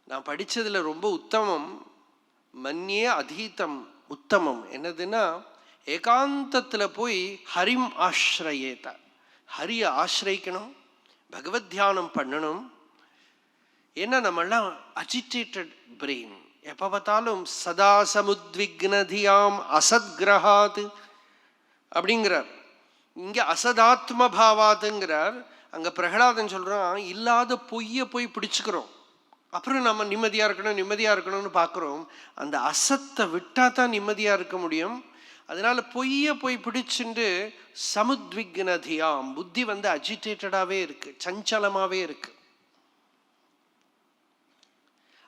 நான் படிச்சதுல ரொம்ப உத்தமம், மன்னியே அதீதம் உத்தமம் என்னதுன்னா, ஏகாந்தத்துல போய் ஹரிம் ஆஸ்ரயேத, ஹரிய ஆசிரிக்கணும், பகவத் தியானம் பண்ணணும். ஏன்னா நம்மெல்லாம் அஜிடேட்டட் பிரெயின், எப்ப பார்த்தாலும் சதா சமுத்விக்னதியாம் அசத்கிரஹாத் அப்படிங்கிறார். இங்க அசதாத்ம பாவாத்துங்கிறார். அங்க பிரகலாதன் சொல்றான், இல்லாத பொய்ய போய் பிடிச்சுக்கிறோம், அப்புறம் நம்ம நிம்மதியா இருக்கணும் நிம்மதியா இருக்கணும்னு பார்க்குறோம். அந்த அசத்தை விட்டா தான் நிம்மதியா இருக்க முடியும். அதனால பொய்ய போய் பிடிச்சுண்டு சமுத்விக்னதியாம், புத்தி அஜிடேட்டடாவே இருக்கு, சஞ்சலமாவே இருக்கு.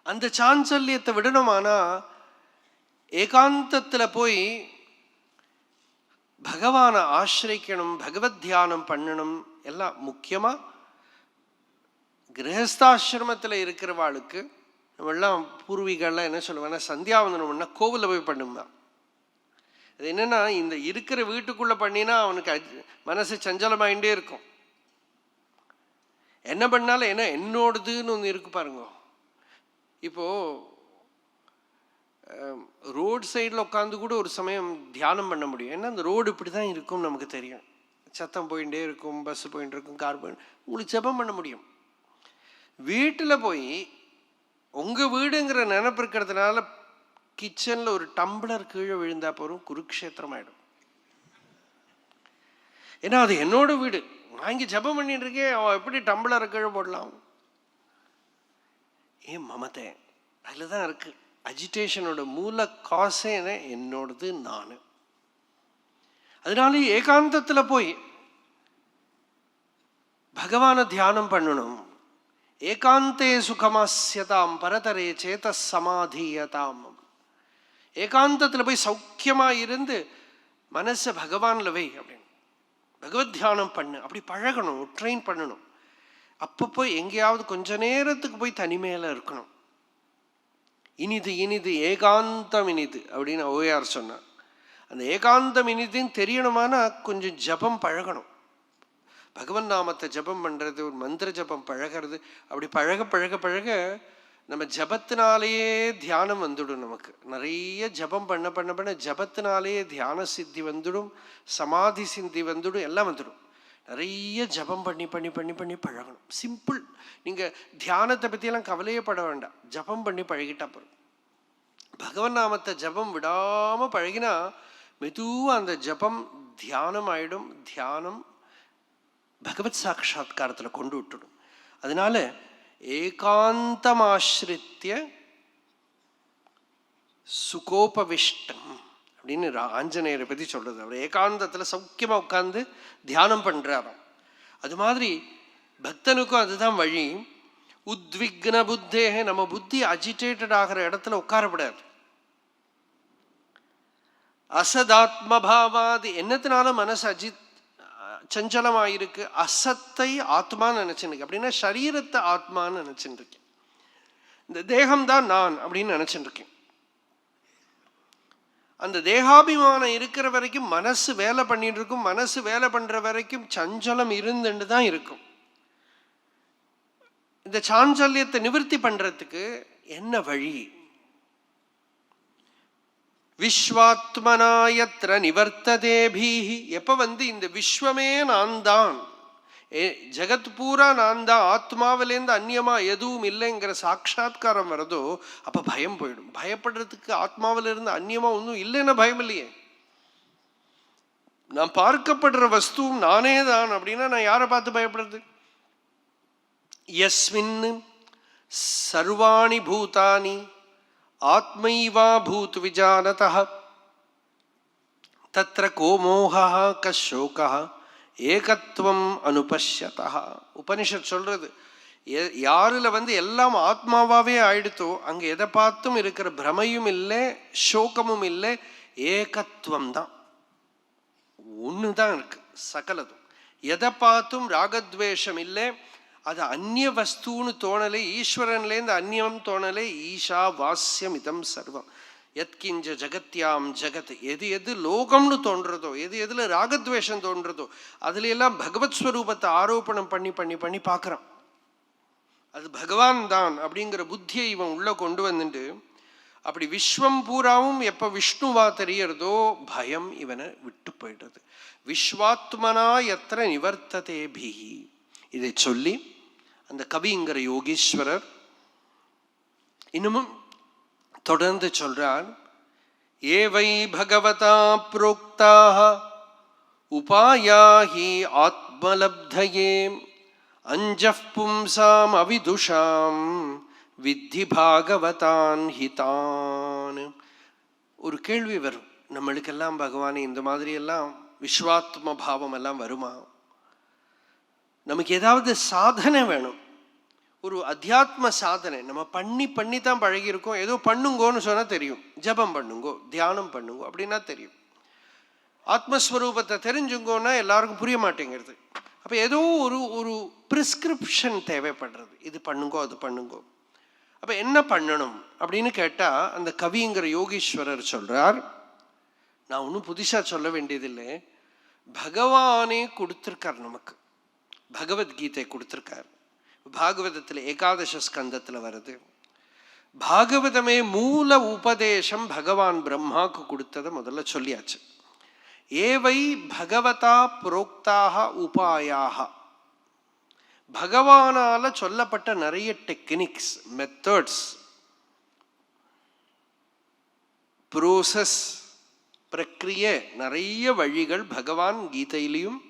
அந்த சாஞ்சல்யத்தை விடணுமானா ஏகாந்தத்துல போய் பகவானை ஆசிரிக்கணும், பகவத் தியானம் பண்ணணும். எல்லாம் முக்கியமா கிரகஸ்தாசிரமத்தில் இருக்கிறவாளுக்கு, நம்மெல்லாம் பூர்வீகெல்லாம் என்ன சொல்லுவாங்கன்னா, சந்தியாவந்தனம்னா கோவிலில் போய் பண்ணுமா. அது என்னன்னா, இந்த இருக்கிற வீட்டுக்குள்ள பண்ணினா அவனுக்கு மனசு சஞ்சலமாயிட்டே இருக்கும். என்ன பண்ணாலும் என்ன என்னோடதுன்னு ஒன்று இருக்கு பாருங்க. இப்போ ரோடு சைடில் உட்காந்து கூட ஒரு சமயம் தியானம் பண்ண முடியும். ஏன்னா அந்த ரோடு இப்படி தான் இருக்கும், நமக்கு தெரியும், சத்தம் போயிட்டே இருக்கும், பஸ் போயிட்டு இருக்கும், கார் போயிட்டு, உங்களுக்கு ஜெபம் பண்ண முடியும். வீட்டில் போய் உங்கள் வீடுங்கிற நினைப்பு இருக்கிறதுனால கிச்சனில் ஒரு டம்ளர் கீழே விழுந்தா போகிறோம், குருக்ஷேத்திரம் ஆகிடும். ஏன்னா அது என்னோட வீடு, நான் இங்கே ஜெபம் பண்ணிட்டு இருக்கேன், அவன் எப்படி டம்ளரை கீழே போடலாம்? ஏன் மமதை அதில் தான் இருக்கு. அஜிடேஷனோட மூல காசே என்னோடது, நான். அதனால ஏகாந்தத்தில் போய் பகவானை தியானம் பண்ணணும். ஏகாந்தே சுகமாஸ்யதாம் பரதரே சேத சமாதீயதாம். ஏகாந்தத்தில் போய் சௌக்கியமா இருந்து மனசை பகவான்ல வை அப்படின்னு பகவத் தியானம் பண்ணு. அப்படி பழகணும், ட்ரெயின் பண்ணணும். அப்பப்போ எங்கேயாவது கொஞ்ச நேரத்துக்கு போய் தனிமையில இருக்கணும். இனிது இனிது ஏகாந்தம் இனிது அப்படின்னு ஓயார் சொன்னார். அந்த ஏகாந்தம் இனிதுன்னு தெரியணுமானா கொஞ்சம் ஜபம் பழகணும். பகவன் நாமத்தை ஜபம் பண்றது, ஒரு மந்திர ஜபம் பழகிறது. அப்படி பழக பழக பழக நம்ம ஜபத்தினாலேயே தியானம் வந்துடும். நமக்கு நிறைய ஜபம் பண்ண பண்ண பண்ண ஜபத்தினாலேயே தியான சித்தி வந்துடும், சமாதி சித்தி வந்துடும், எல்லாம் வந்துடும். நிறைய ஜபம் பண்ணி பண்ணி பண்ணி பண்ணி பழகணும். சிம்பிள். நீங்கள் தியானத்தை பற்றியெல்லாம் கவலையே பட வேண்டாம். ஜபம் பண்ணி பழகிட்டா போதும். பகவன் நாமத்தை ஜபம் விடாமல் பழகினா மெதுவாக அந்த ஜபம் தியானம் ஆயிடும். தியானம் பகவத் சாட்சா்காரத்தில் கொண்டு விட்டுடும். அதனால ஏகாந்தமாஸ்ரித்ய சுகோபவிஷ்டம் அப்படின்னு ஆஞ்சநேயரை பற்றி சொல்றது. அவர் ஏகாந்தத்தில் சௌக்கியமாக உட்கார்ந்து தியானம் பண்றாராம். அது மாதிரி பக்தனுக்கும் அதுதான் வழி. உத்விக்ன புத்தேக, நம்ம புத்தி அஜிடேட்டட் ஆகிற இடத்துல உட்காரப்படாது. அசதாத்மபாவாதி, என்னத்தினால மனசு சஞ்சலமாயிருக்கு. அசத்தை ஆத்மான்னு நினைச்சுருக்கு. அப்படின்னா சரீரத்தை ஆத்மான்னு நினைச்சுட்டு இருக்கேன். இந்த தேகம்தான் நான் அப்படின்னு நினைச்சுட்டு இருக்கேன். அந்த தேகாபிமானம் இருக்கிற வரைக்கும் மனசு வேலை பண்ணிட்டு இருக்கும். மனசு வேலை பண்ற வரைக்கும் சஞ்சலம் இருந்துட்டு தான் இருக்கும். இந்த சாஞ்சல்யத்தை நிவர்த்தி பண்றதுக்கு என்ன வழி? விஸ்வாத்மனாயத்ர நிவர்த்ததேபீஹி. எப்ப இந்த விஸ்வமே நான் தான், ஜகத் பூரா நான் தான், ஆத்மாவிலேருந்து அந்நியமா எதுவும் இல்லைங்கிற சாட்சா்காரம் வருதோ அப்ப பயம் போயிடும். பயப்படுறதுக்கு ஆத்மாவிலிருந்து அந்நியமா ஒன்றும் இல்லைன்னா பயம் இல்லையே. நான் பார்க்கப்படுற வஸ்துவும் நானே தான் அப்படின்னா நான் யாரை பார்த்து பயப்படுறது? யஸ்மின் சர்வாணி பூதானி ஆத்மைவா பூத் விஜானதஹ தத்ர கோ மோஹः கஷோகः ஏகத்வம் அனுபஷ்யதஹ. உபனிஷத் சொல்றது, யாருல எல்லாம் ஆத்மாவாவே ஆயிடுத்தோ அங்க எதை பார்த்தும் இருக்கிற பிரமையும் இல்லை, சோகமும் இல்லை, ஏகத்துவம் தான், ஒண்ணுதான் இருக்கு சகலதும். எதை பார்த்தும் ராகத்வேஷம் இல்லை. அது அந்நிய வஸ்துன்னு தோணலை, ஈஸ்வரன்லேருந்து அந்நியம் தோணலை. ஈஷா வாஸ்யம் இதம் சர்வம் யத்கிஞ்ச ஜகத்யாம் ஜகத். எது எது லோகம்னு தோன்றதோ, எது எதுல ராகத்வேஷம் தோன்றதோ அதுல எல்லாம் பகவத் ஸ்வரூபத்தை ஆரோபணம் பண்ணி பண்ணி பண்ணி பார்க்கறான். அது பகவான் தான் அப்படிங்கிற புத்தியை இவன் உள்ள கொண்டு வந்துட்டு, அப்படி விஸ்வம் பூராவும் எப்ப விஷ்ணுவா தெரியறதோ பயம் இவனை விட்டு போயிடுறது. விஸ்வாத்மனா யத்ர நிவர்த்ததேபிஹி. இதை சொல்லி அந்த கவிங்கிற யோகீஸ்வரர் இன்னமும் தொடர்ந்து சொல்றார். ஏவை பகவதா புரோக்தாக உபாயாஹி ஆத்மலப்தயே அஞ்சஃப் பும்சாம் அவிதுஷாம் வித்தி பாகவதான் ஹிதான். ஒரு கேள்வி வரும் நம்மளுக்கெல்லாம், பகவானே இந்த மாதிரி எல்லாம் விஸ்வாத்ம பாவம் எல்லாம் வருமா? நமக்கு ஏதாவது சாதனை வேணும், ஒரு அத்தியாத்ம சாதனை. நம்ம பண்ணி பண்ணி தான் பழகியிருக்கோம். ஏதோ பண்ணுங்கோன்னு சொன்னால் தெரியும், ஜபம் பண்ணுங்கோ, தியானம் பண்ணுங்கோ அப்படின்னா தெரியும். ஆத்மஸ்வரூபத்தை தெரிஞ்சுங்கோன்னா எல்லாருக்கும் புரிய மாட்டேங்கிறது. அப்போ ஏதோ ஒரு ஒரு ப்ரிஸ்கிரிப்ஷன் தேவைப்படுறது, இது பண்ணுங்கோ அது பண்ணுங்கோ. அப்போ என்ன பண்ணணும் அப்படின்னு கேட்டால் அந்த கவிங்கிற யோகீஸ்வரர் சொல்கிறார், நான் ஒன்றும் புதுசாக சொல்ல வேண்டியதில்லை, பகவானே கொடுத்துருக்கார் நமக்கு. பகவத்கீதை கொடுத்துருக்கார். பாகவதத்தில் ஏகாதச ஸ்கந்தத்தில் வருது. பாகவதமே மூல உபதேசம் பகவான் பிரம்மாவுக்கு கொடுத்ததை முதல்ல சொல்லியாச்சு. ஏவை பகவதா புரோக்தாக உபாயாக, பகவானால சொல்லப்பட்ட நிறைய டெக்னிக்ஸ், மெத்தட்ஸ், ப்ரோசஸ், பிரக்ரியை, நிறைய வழிகள் பகவான் கீதையிலையும்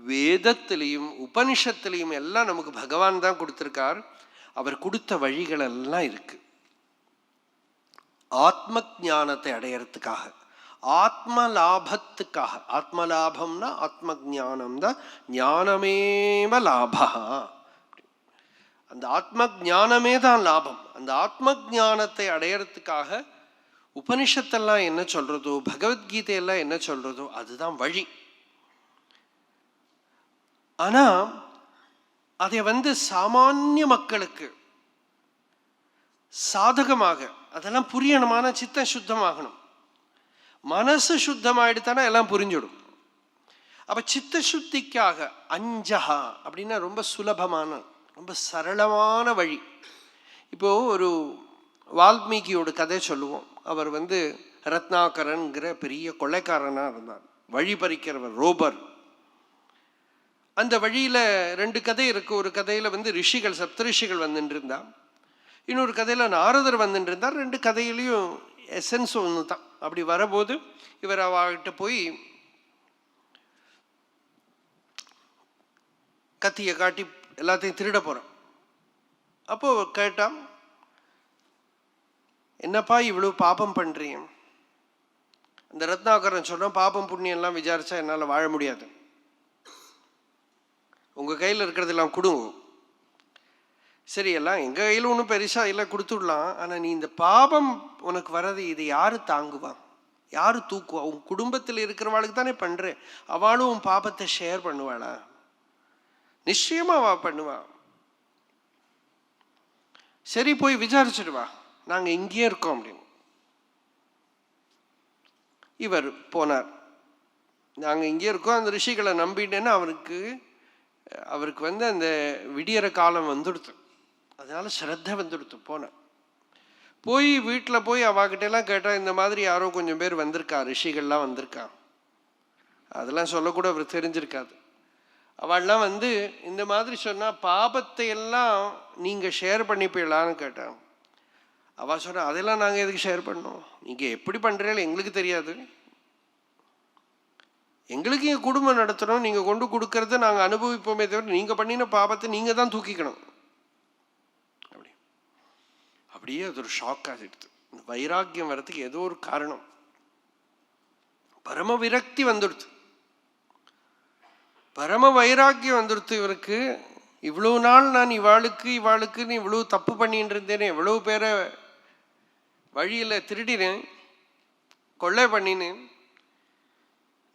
வேதத்திலையும் உபனிஷத்திலையும் எல்லாம் நமக்கு பகவான் தான் கொடுத்திருக்கார். அவர் கொடுத்த வழிகள் எல்லாம் இருக்கு ஆத்ம ஞானத்தை அடையறதுக்காக, ஆத்ம லாபத்துக்காக. ஆத்ம லாபம்னா ஆத்ம ஜானம் தான். ஞானமேவ லாபா. அந்த ஆத்ம ஜானமே தான் லாபம். அந்த ஆத்ம ஜானத்தை அடையறதுக்காக உபனிஷத்தெல்லாம் என்ன சொல்றதோ, பகவத்கீதையெல்லாம் என்ன சொல்றதோ அதுதான் வழி. ஆனா அதை சாமானிய மக்களுக்கு சாதகமாக அதெல்லாம் புரியணுமான சித்தம் சுத்தமாகணும். மனசு சுத்தமாயிடுத்தானா எல்லாம் புரிஞ்சிடும். அப்ப சித்த சுத்திக்காக அஞ்சஹா அப்படின்னா ரொம்ப சுலபமான, ரொம்ப சரளமான வழி. இப்போ ஒரு வால்மீகியோட கதை சொல்லுவோம். அவர் ரத்னாகரன்கிற பெரிய கொள்ளைக்காரனா இருந்தார், வழி பறிக்கிறவர், ரோபர். அந்த வழியில 2 கதை இருக்கு. ஒரு கதையில ரிஷிகள், சப்தரிஷிகள் வந்துட்டு இருந்தா. இன்னொரு கதையில நாரதர் வந்துட்டு இருந்தார். 2 கதையிலையும் எசன்ஸ் ஒன்று தான். அப்படி வரபோது இவர் அவகிட்ட போய் கத்தியை காட்டி எல்லாத்தையும் திருட போறான். அப்போ கேட்டான், என்னப்பா இவ்வளவு பாபம் பண்றீங்க? அந்த ரத்னாகரன் சொல்றான், பாபம் புண்ணியம் எல்லாம் விசாரிச்சா என்னால் வாழ முடியாது. உங்க கையில் இருக்கிறதெல்லாம் கொடுங்க. சரி, எல்லாம் எங்க கையில் ஒன்றும் பெருசா இல்லை, கொடுத்துடலாம். ஆனா நீ இந்த பாபம் உனக்கு வர்றது இதை யாரு தாங்குவா, யாரு தூக்குவா? உன் குடும்பத்தில் இருக்கிறவாளுக்கு தானே பண்ற. அவளும் உன் பாபத்தை ஷேர் பண்ணுவாளா? நிச்சயமா அவ பண்ணுவா. சரி, போய் விசாரிச்சுடுவா, நாங்க இங்கேயே இருக்கோம் அப்படின்னு. இவர் போனார். நாங்க இங்கே இருக்கோம், அந்த ரிஷிகளை நம்பிட்டேன்னு அவருக்கு அந்த விடியற காலம் வந்துடுத்து. அதனால ஸ்ரத்த வந்துடுத்து. போய் வீட்டில் போய் அவகிட்ட எல்லாம் கேட்டா, இந்த மாதிரி யாரோ கொஞ்சம் பேர் வந்திருக்கா, ரிஷிகள்லாம் வந்திருக்கா. அதெல்லாம் சொல்லக்கூட அவர் தெரிஞ்சிருக்காது. அவள்லாம் இந்த மாதிரி சொன்னா, பாபத்தை எல்லாம் நீங்க ஷேர் பண்ணிப்பீங்களான்னு கேட்டான். அவ சொன்னா, அதெல்லாம் நாங்க எதுக்கு ஷேர் பண்ணோம்? நீங்க எப்படி பண்றீங்களோ எங்களுக்கு தெரியாது. எங்களுக்கு இங்கே குடும்பம் நடத்தணும், நீங்க கொண்டு கொடுக்கறத நாங்க அனுபவிப்போமே தவிர நீங்க பண்ணின பாபத்தை நீங்க தான் தூக்கிக்கணும். அப்படியே அது ஒரு ஷாக் ஆகிடுது. வைராக்கியம் வர்றதுக்கு ஏதோ ஒரு காரணம். பரம விரக்தி வந்துடுது, பரம வைராக்கியம் வந்துடுது இவருக்கு. இவ்வளவு நாள் நான் இவாளுக்குன்னு இவ்வளவு தப்பு பண்ணிட்டு இருந்தேனே, எவ்வளவு பேரை வழியில திருடினேன், கொள்ளை பண்ணினேன்,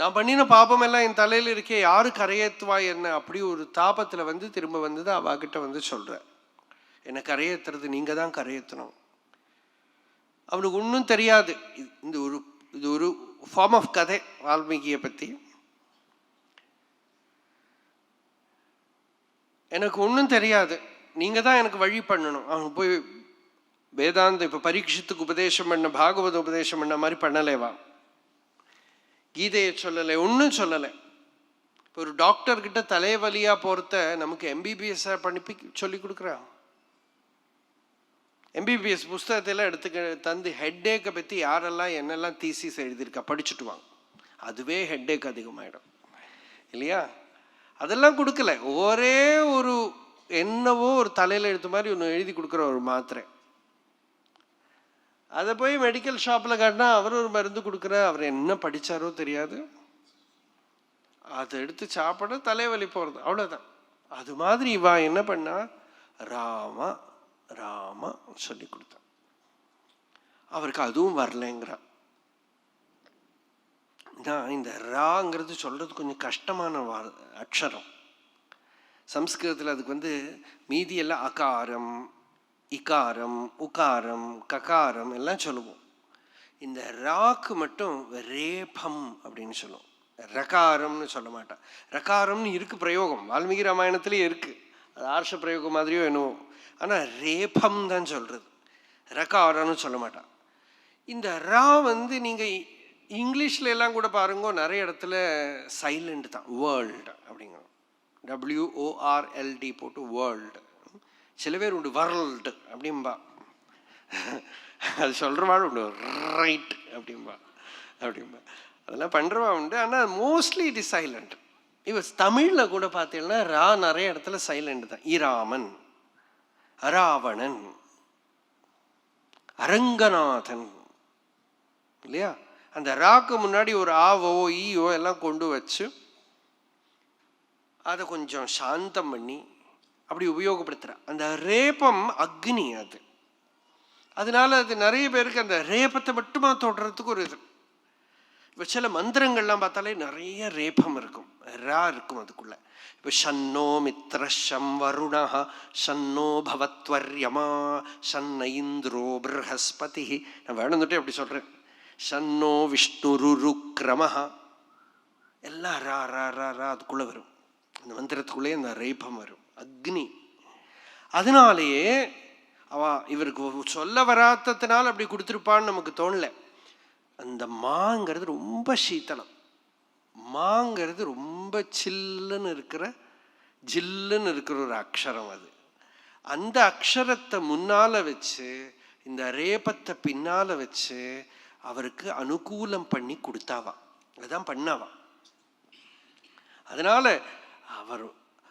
நான் பண்ணின பாபம் எல்லாம் என் தலையில இருக்கே, யாரு கரையேற்றுவா என்ன? அப்படி ஒரு தாபத்துல திரும்ப அவகிட்ட சொல்ற, என்னை கரையேற்றுறது நீங்க தான் கரையேற்றணும். அவனுக்கு ஒன்றும் தெரியாது. இது ஒரு ஃபார்ம் ஆஃப் கதை வால்மீகியை பத்தி. எனக்கு ஒன்றும் தெரியாது, நீங்க தான் எனக்கு வழி பண்ணணும். அவன் போய் வேதாந்த இப்ப பரீட்சித்துக்கு உபதேசம் பண்ண, பாகவத உபதேசம் பண்ண மாதிரி பண்ணலேவா? கீதையை சொல்லலை, ஒன்றும் சொல்லலை. இப்போ ஒரு டாக்டர்கிட்ட தலைவலியா போறத நமக்கு எம்பிபிஎஸ் பண்ணி சொல்லி கொடுக்குறான். எம்பிபிஎஸ் புஸ்தகத்தெல்லாம் தந்து ஹெட்டேக்கை பற்றி யாரெல்லாம் என்னெல்லாம் தீசிஸ் எழுதியிருக்கா படிச்சுட்டு வாங்க, அதுவே ஹெட்டேக் அதிகமாயிடும் இல்லையா? அதெல்லாம் கொடுக்கல, ஒரே ஒரு என்னவோ ஒரு தலையில் எழுத்து மாதிரி ஒன்று எழுதி கொடுக்குற ஒரு மாத்திரை. அதை போய் மெடிக்கல் ஷாப்பில் காட்டினா அவர் ஒரு மருந்து கொடுக்குற, அவர் என்ன படித்தாரோ தெரியாது, அதை எடுத்து சாப்பிட தலைவலி போகிறது, அவ்வளோதான். அது மாதிரி இவா என்ன பண்ணா, ராமா ராமா சொல்லி கொடுத்தா. அவருக்கு அதுவும் வரலைங்கிறா. இந்த ராங்கிறது சொல்றது கொஞ்சம் கஷ்டமான அக்ஷரம். சம்ஸ்கிருதத்தில் அதுக்கு மீதி எல்லாம் அகாரம், இகாரம், உகாரம், ககாரம் எல்லாம் சொல்லுவோம். இந்த ராக்கு மட்டும் ரேபம் அப்படின்னு சொல்லுவோம், ரகாரம்னு சொல்ல மாட்டான். ரகாரம்னு இருக்கு பிரயோகம், வால்மீகி ராமாயணத்திலே இருக்கு, அது ஆர்ஷ பிரயோகம் மாதிரியோ என்னவோ. ஆனா ரேபம் தான் சொல்றது, ரகாரம்னு சொல்ல மாட்டான். இந்த ரா நீங்க இங்கிலீஷ்ல எல்லாம் கூட பாருங்க, நிறைய இடத்துல சைலண்ட் தான், வேர்ல்டு அப்படிங்கிறோம், WORLD போட்டு வேர்ல்டு. சில பேர் உண்டு வேர்ல்டு அப்படிம்பா, அது சொல்றவாள் உண்டு, ரைட் அப்படிம்பா. அதெல்லாம் பண்றவா உண்டு. ஆனால் மோஸ்ட்லி இட் இஸ் சைலண்ட். இப்போ தமிழ்ல கூட பார்த்தீங்கன்னா ரா நிறைய இடத்துல சைலண்ட் தான். இராமன், அராவணன், அரங்கநாதன் இல்லையா? அந்த ராக்கு முன்னாடி ஒரு ஆவோ ஈயோ எல்லாம் கொண்டு வச்சு அதை கொஞ்சம் சாந்தம் பண்ணி அப்படி உபயோகப்படுத்துற. அந்த ரேபம் அக்னி அது. அதனால அது நிறைய பேருக்கு அந்த ரேபத்தை மட்டுமா தொடுறதுக்கு ஒரு இது. இப்போ சில மந்திரங்கள்லாம் பார்த்தாலே நிறைய ரேபம் இருக்கும், ரா இருக்கும் அதுக்குள்ள. இப்போ ஷன்னோ மித்ரஷம் வருணா ஷன்னோ பவத்வர்யமா ஷன்ன இந்திரோ ப்ரஹஸ்பதி. நான் வேணும்னுட்டே அப்படி சொல்றேன். ஷன்னோ விஷ்ணுருக்ரமஹா எல்லாம் ரா ரா ரா ரா அதுக்குள்ள வரும். அந்த மந்திரத்துக்குள்ளே அந்த ரேபம் வரும், அக்னி. அதனாலேயே அவ இவருக்கு சொல்ல வராததுனால அப்படி கொடுத்துருப்பான்னு நமக்கு தோணல. அந்த மாங்கிறது ரொம்ப சீத்தளம், மாங்கிறது ரொம்ப ஜில்லுன்னு இருக்கிற ஒரு அக்ஷரம் அது. அந்த அக்ஷரத்தை முன்னால வச்சு இந்த ரேபத்தை பின்னால வச்சு அவருக்கு அனுகூலம் பண்ணி கொடுத்தாவா, அதுதான் பண்ணாவா. அதனால அவர்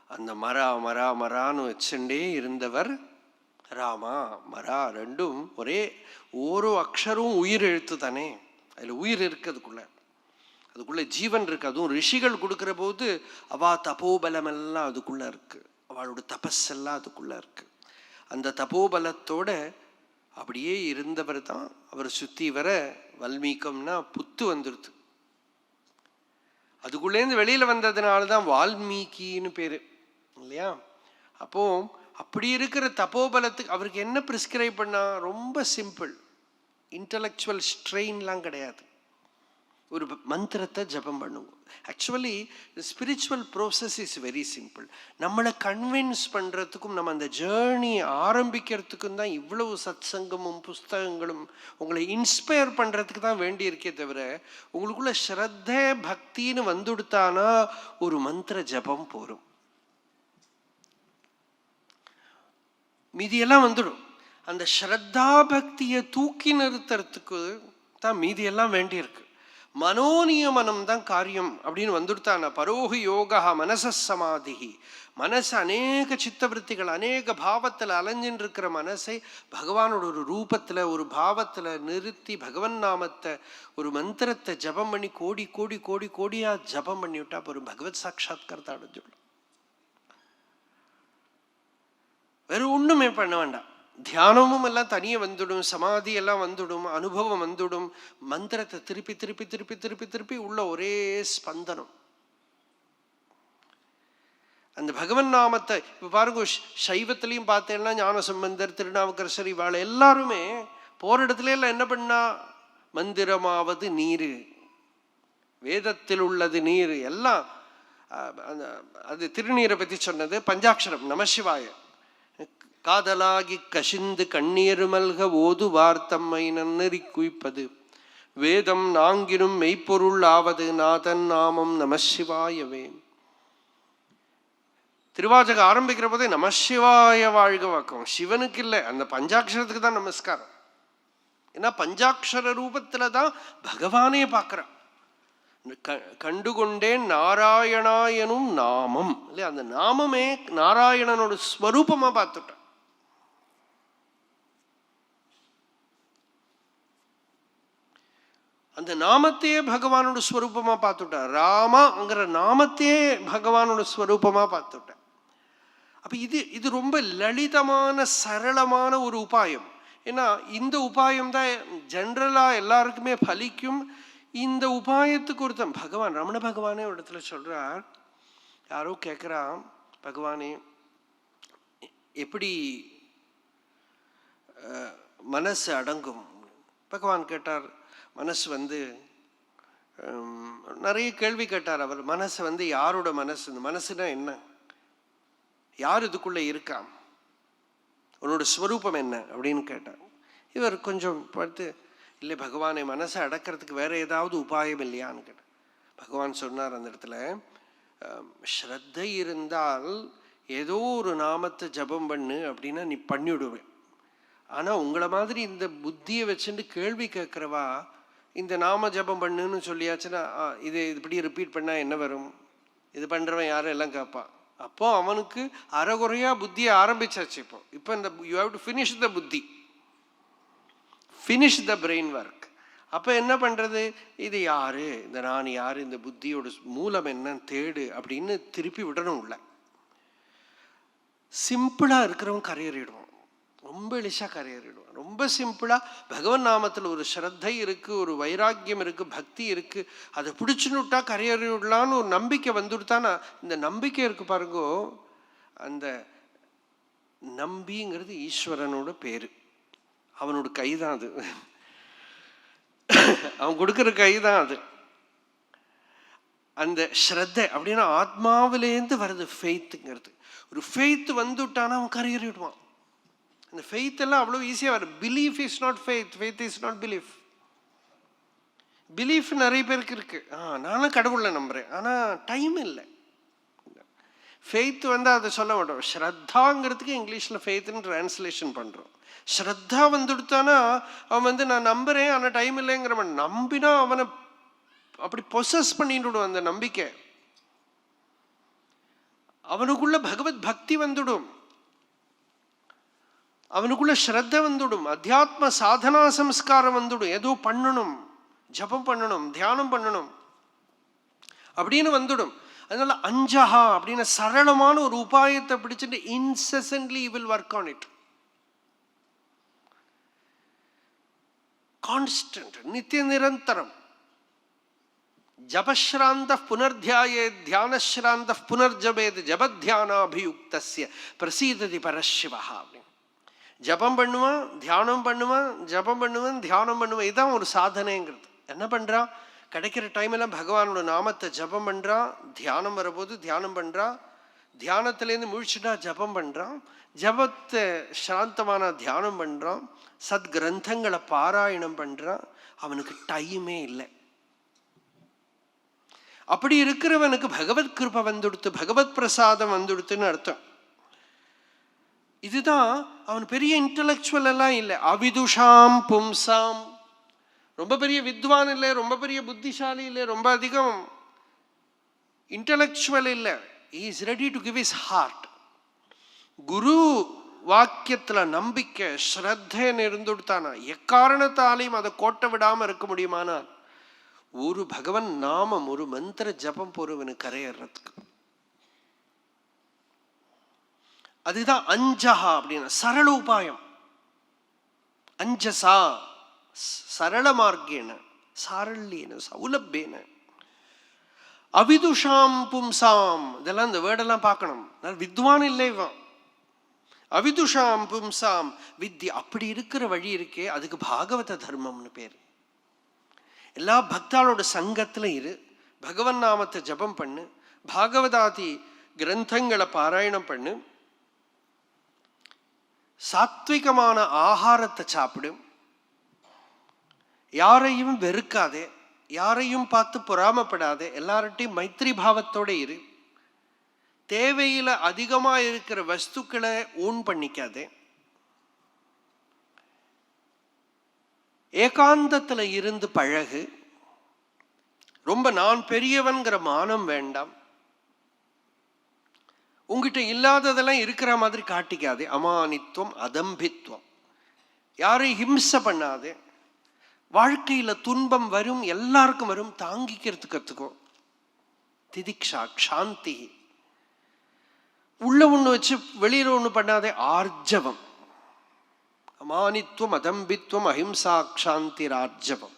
அந்த மரான்னு வச்சுட்டே இருந்தவர் ராமா மரா. ரெண்டும் ஒரே ஓரோ அக்ஷரம் உயிர் எழுத்து தானே, அதில் உயிர் இருக்கு, அதுக்குள்ள ஜீவன் இருக்கு. அதுவும் ரிஷிகள் கொடுக்குற போது அவா தபோபலம் எல்லாம் அதுக்குள்ள இருக்கு, அவளோட தபஸ் எல்லாம் அதுக்குள்ள இருக்கு. அந்த தபோபலத்தோட அப்படியே இருந்தவர் தான் அவர். சுத்தி வர வல்மீகம்னா புத்து வந்துடுது. அதுக்குள்ளேருந்து வெளியில வந்ததுனால தான் வால்மீகின்னு பேரு இல்லையா. அப்போ அப்படி இருக்கிற தபோபலத்துக்கு அவருக்கு என்ன பிரிஸ்கிரைப் பண்ணா, ரொம்ப சிம்பிள், இன்டலெக்சுவல் ஸ்ட்ரெயின்லாம் கிடையாது. ஒரு மந்திரத்தை ஜபம் பண்ணுங்க. Actually spiritual process is very simple. நம்மளை கன்வின்ஸ் பண்ணுறதுக்கும் நம்ம அந்த ஜேர்னி ஆரம்பிக்கிறதுக்கும் தான் இவ்வளவு சத்சங்கமும் புஸ்தகங்களும் உங்களை இன்ஸ்பயர் பண்ணுறதுக்கு தான் வேண்டி இருக்கே தவிர, உங்களுக்குள்ள ஸ்ரத்த பக்தின்னு வந்துடுத்தானா ஒரு மந்திர ஜபம் போரும், மீதியெல்லாம் வந்துடும். அந்த ஸ்ரத்தா பக்தியை தூக்கி நிறுத்துறதுக்கு தான் மீதியெல்லாம் வேண்டியிருக்கு. மனோநியமனம் தான் காரியம் அப்படின்னு வந்துடுத்தான. பரோஹி யோகா மனச சமாதி. மனசு அநேக சித்தவருத்திகள் அநேக பாவத்தில் அலைஞ்சின்னு இருக்கிற மனசை பகவானோட ஒரு ரூபத்தில் ஒரு பாவத்தில் நிறுத்தி பகவன் நாமத்தை ஒரு மந்திரத்தை ஜபம் பண்ணி கோடி கோடி கோடி கோடியா ஜபம் பண்ணி விட்டா ஒரு பகவத் சாட்சாத்காரத்தை அடைஞ்சுடும். வேற ஒண்ணுமே பண்ண வேண்டாம். தியானமும் எல்லாம் தனியே வந்துடும், சமாதி எல்லாம் வந்துடும், அனுபவம் வந்துடும். மந்திரத்தை திருப்பி திருப்பி திருப்பி திருப்பி திருப்பி உள்ள ஒரே ஸ்பந்தனம். அந்த பகவன் நாமத்தை இப்ப பாருங்க, சைவத்திலையும் பார்த்தேன்னா ஞானசம்பந்தர், திருநாவுக்கரசர், இவாள் எல்லாருமே போற இடத்துல எல்லாம் என்ன பண்ணா, மந்திரமாவது நீரு, வேதத்தில் உள்ளது நீர் எல்லாம். அது திருநீரை பத்தி சொன்னது பஞ்சாட்சரம் நமசிவாய. காதலாகி கசிந்து கண்ணீர் மல்க ஓது வார்த்தம்மை நன்னறி குய்ப்பது வேதம் நாங்கினும் மெய்ப்பொருள் ஆவது நாதன் நாமம் நமசிவாயவே. திருவாசகம் ஆரம்பிக்கிற போதே நமசிவாய வாழ்க வாக்கம். சிவனுக்கு இல்லை, அந்த பஞ்சாட்சரத்துக்கு தான் நமஸ்காரம். ஏன்னா பஞ்சாட்சர ரூபத்துல தான் பகவானே பார்க்கிறான். கண்டுகொண்டேன் நாராயணாயனும் நாமம் இல்லையா, அந்த நாமமே நாராயணனோட ஸ்வரூபமா பார்த்துட்டான். அந்த நாமத்தையே பகவானோட ஸ்வரூபமா பார்த்துட்டார். ராமாங்கிற நாமத்தையே பகவானோட ஸ்வரூபமா பார்த்துட்டார். அப்ப இது ரொம்ப லலிதமான சரளமான ஒரு உபாயம். ஏன்னா இந்த உபாயம் தான் ஜென்ரலா எல்லாருக்குமே பலிக்கும். இந்த உபாயத்துக்கு ஒருத்தன் பகவான் ரமண பகவானே ஒரு இடத்துல சொல்றார். யாரோ கேட்குறான், பகவானே எப்படி மனசு அடங்கும்? பகவான் கேட்டார், மனசு நிறைய கேள்வி கேட்டார் அவர். மனசு யாரோட மனசு? இந்த மனசுனா என்ன? யார் இதுக்குள்ள இருக்கா? உன்னோட ஸ்வரூபம் என்ன அப்படின்னு கேட்டார். இவர் கொஞ்சம் பார்த்து, இல்லை பகவானை மனசை அடக்கிறதுக்கு வேற ஏதாவது உபாயம் இல்லையான்னு கேட்டார். பகவான் சொன்னார் அந்த இடத்துல, ஸ்ரத்தை இருந்தால் ஏதோ ஒரு நாமத்தை ஜபம் பண்ணு அப்படின்னா நீ பண்ணிவிடுவேன். ஆனால் உங்களை மாதிரி இந்த புத்தியை வச்சுட்டு கேள்வி கேட்குறவா இந்த நாம ஜபம் பண்ணுன்னு சொல்லியாச்சுன்னா இது இப்படி ரிப்பீட் பண்ணால் என்ன வரும், இது பண்ணுறவன் யாரும் எல்லாம் கேட்பான். அப்போ அவனுக்கு அறகுறையாக புத்தியை ஆரம்பிச்சாச்சு. இப்போ இந்த you have to finish the புத்தி, ஃபினிஷ் த பிரெயின் ஒர்க். அப்போ என்ன பண்ணுறது? இது யார், இந்த நான் யார், இந்த புத்தியோட மூலம் என்னன்னு தேடு அப்படின்னு திருப்பி விடணும். உள்ள சிம்பிளாக இருக்கிறவன் கரையேறிடுவான், ரொம்ப எளிசாக கரையேறிடுவான். ரொம்ப சிம்பிளாக பகவன் நாமத்தில் ஒரு ஸ்ரத்தை இருக்குது, ஒரு வைராக்கியம் இருக்குது, பக்தி இருக்குது, அதை பிடிச்சுன்னுட்டா கரையேறி விடலான்னு ஒரு நம்பிக்கை வந்துவிட்டானா, இந்த நம்பிக்கை இருக்குது பாருங்கோ, அந்த நம்பிங்கிறது ஈஸ்வரனோட பேர், அவனோட கை தான் அது, அவன் கொடுக்குற கை தான் அது. அந்த ஸ்ரத்தை அப்படின்னா ஆத்மாவிலேருந்து வருது ஃபெய்த்துங்கிறது. ஒரு ஃபெய்த் வந்துட்டானா அவன் கரையேறிடுவான். அந்த ஃபெய்த் எல்லாம் அவ்வளோ ஈஸியாக வரும். Belief is not faith, faith is not belief. Belief நிறைய பேருக்கு இருக்கு, நானும் கடவுளை நம்புறேன், ஆனால் டைம் இல்லை. ஃபெய்த் அதை சொல்ல மாட்டோம். ஸ்ரத்தாங்கிறதுக்கு இங்கிலீஷில் ஃபெய்த்னு டிரான்ஸ்லேஷன் பண்ணுறோம். ஸ்ரத்தா வந்துடுத்தானா அவன் நான் நம்புறேன் ஆனால் டைம் இல்லைங்கிறவன். நம்பினா அவனை அப்படி பொசஸ் பண்ணிடுடும் அந்த நம்பிக்கை. அவனுக்குள்ள பகவத் பக்தி வந்துடும், அவனுக்குள்ள ஸ்ரத்த வந்துடும், அத்தியாத்ம சாதனா சம்ஸ்காரம் வந்துடும். ஏதோ பண்ணணும், ஜபம் பண்ணணும், தியானம் பண்ணணும் அப்படின்னு வந்துடும். அதனால அஞ்சஹா அப்படின்னு சரளமான ஒரு உபாயத்தை பிடிச்சிட்டு incessantly will work on it. Constant, நித்திய நிரந்தரம். ஜபஸ்ராந்த புனர்த்தியாயே தியானஸ்ராந்த புனர்ஜபேத் ஜபத்தியானாபியுக்தஸ்ய பிரசீததி பரசிவா அப்படின்னு. ஜபம் பண்ணுவான், தியானம் பண்ணுவான், ஜபம் பண்ணுவான், தியானம் பண்ணுவான். இதுதான் ஒரு சாதனைங்கிறது. என்ன பண்ணுறான்? கிடைக்கிற டைமெல்லாம் பகவானோட நாமத்தை ஜபம் பண்ணுறான், தியானம் வரபோது தியானம் பண்ணுறான், தியானத்துலேருந்து முழிச்சுட்டா ஜபம் பண்ணுறான், ஜபத்தை சாந்தமான தியானம் பண்ணுறான், சத்கிரந்தங்களை பாராயணம் பண்ணுறான். அவனுக்கு டைமே இல்லை. அப்படி இருக்கிறவனுக்கு பகவத் கிருபை வந்துடுத்து, பகவத் பிரசாதம் வந்துடுத்துன்னு அர்த்தம். இதுதான் அவன் பெரிய இன்டலெக்சுவல் எல்லாம் இல்லை. அவிதுஷாம் பும்சாம், ரொம்ப பெரிய வித்வான் இல்லை, ரொம்ப பெரிய புத்திசாலி இல்லை, ரொம்ப அதிகம் இன்டலெக்சுவல் இல்லை. he is ready to give his heart. குரு வாக்கியத்துல நம்பிக்கை ஸ்ரத்தைன்னு இருந்துடுத்தானா எக்காரணத்தாலையும் அதை கோட்டை விடாம இருக்க முடியுமானா ஒரு பகவன் நாமம், ஒரு மந்திர ஜபம் போறவனுக்கு கரையேறதுக்கு. அதுதான் அஞ்சஹா அப்படின்னா சரள உபாயம். அஞ்சசா சரள மார்க்கேன சாரல்யேன சௌலபேன. அவிதுஷாம் பும்சாம், இதெல்லாம் இந்த வேர்டெல்லாம் பார்க்கணும். வித்வான் இல்லை இவன். அவிதுஷாம் பும்சாம் வித்யா. அப்படி இருக்கிற வழி இருக்கே அதுக்கு பாகவத தர்மம்னு பேர். எல்லா பக்தாளோட சங்கத்துல இரு, பகவன் நாமத்தை ஜபம் பண்ணு, பாகவதாதி கிரந்தங்களை பாராயணம் பண்ணு, சாத்விகமான ஆகாரத்தை சாப்பிடு, யாரையும் வெறுக்காதே, யாரையும் பார்த்து பொறாமப்படாதே, எல்லார்ட்டையும் மைத்ரி பாவத்தோட இரு, தேவையில அதிகமா இருக்கிற வஸ்துக்களை ஓன் பண்ணிக்காதே, ஏகாந்தத்துல இருந்து பழகு, ரொம்ப நான் பெரியவன்கிற மானம் வேண்டாம், உங்ககிட்ட இல்லாததெல்லாம் இருக்கிற மாதிரி காட்டிக்காதே, அமானித்துவம் அதம்பித்துவம், யாரையும் ஹிம்சை பண்ணாதே, வாழ்க்கையில துன்பம் வரும், எல்லாருக்கும் வரும், தாங்கிக்கிறது கத்துக்கோ, திதிக்ஷா சாந்தி, உள்ள ஒண்ணு வச்சு வெளியில ஒண்ணு பண்ணாதே, ஆர்ஜவம், அமானித்துவம் அதம்பித்துவம் அஹிம்சா சாந்திரார்ஜவம்,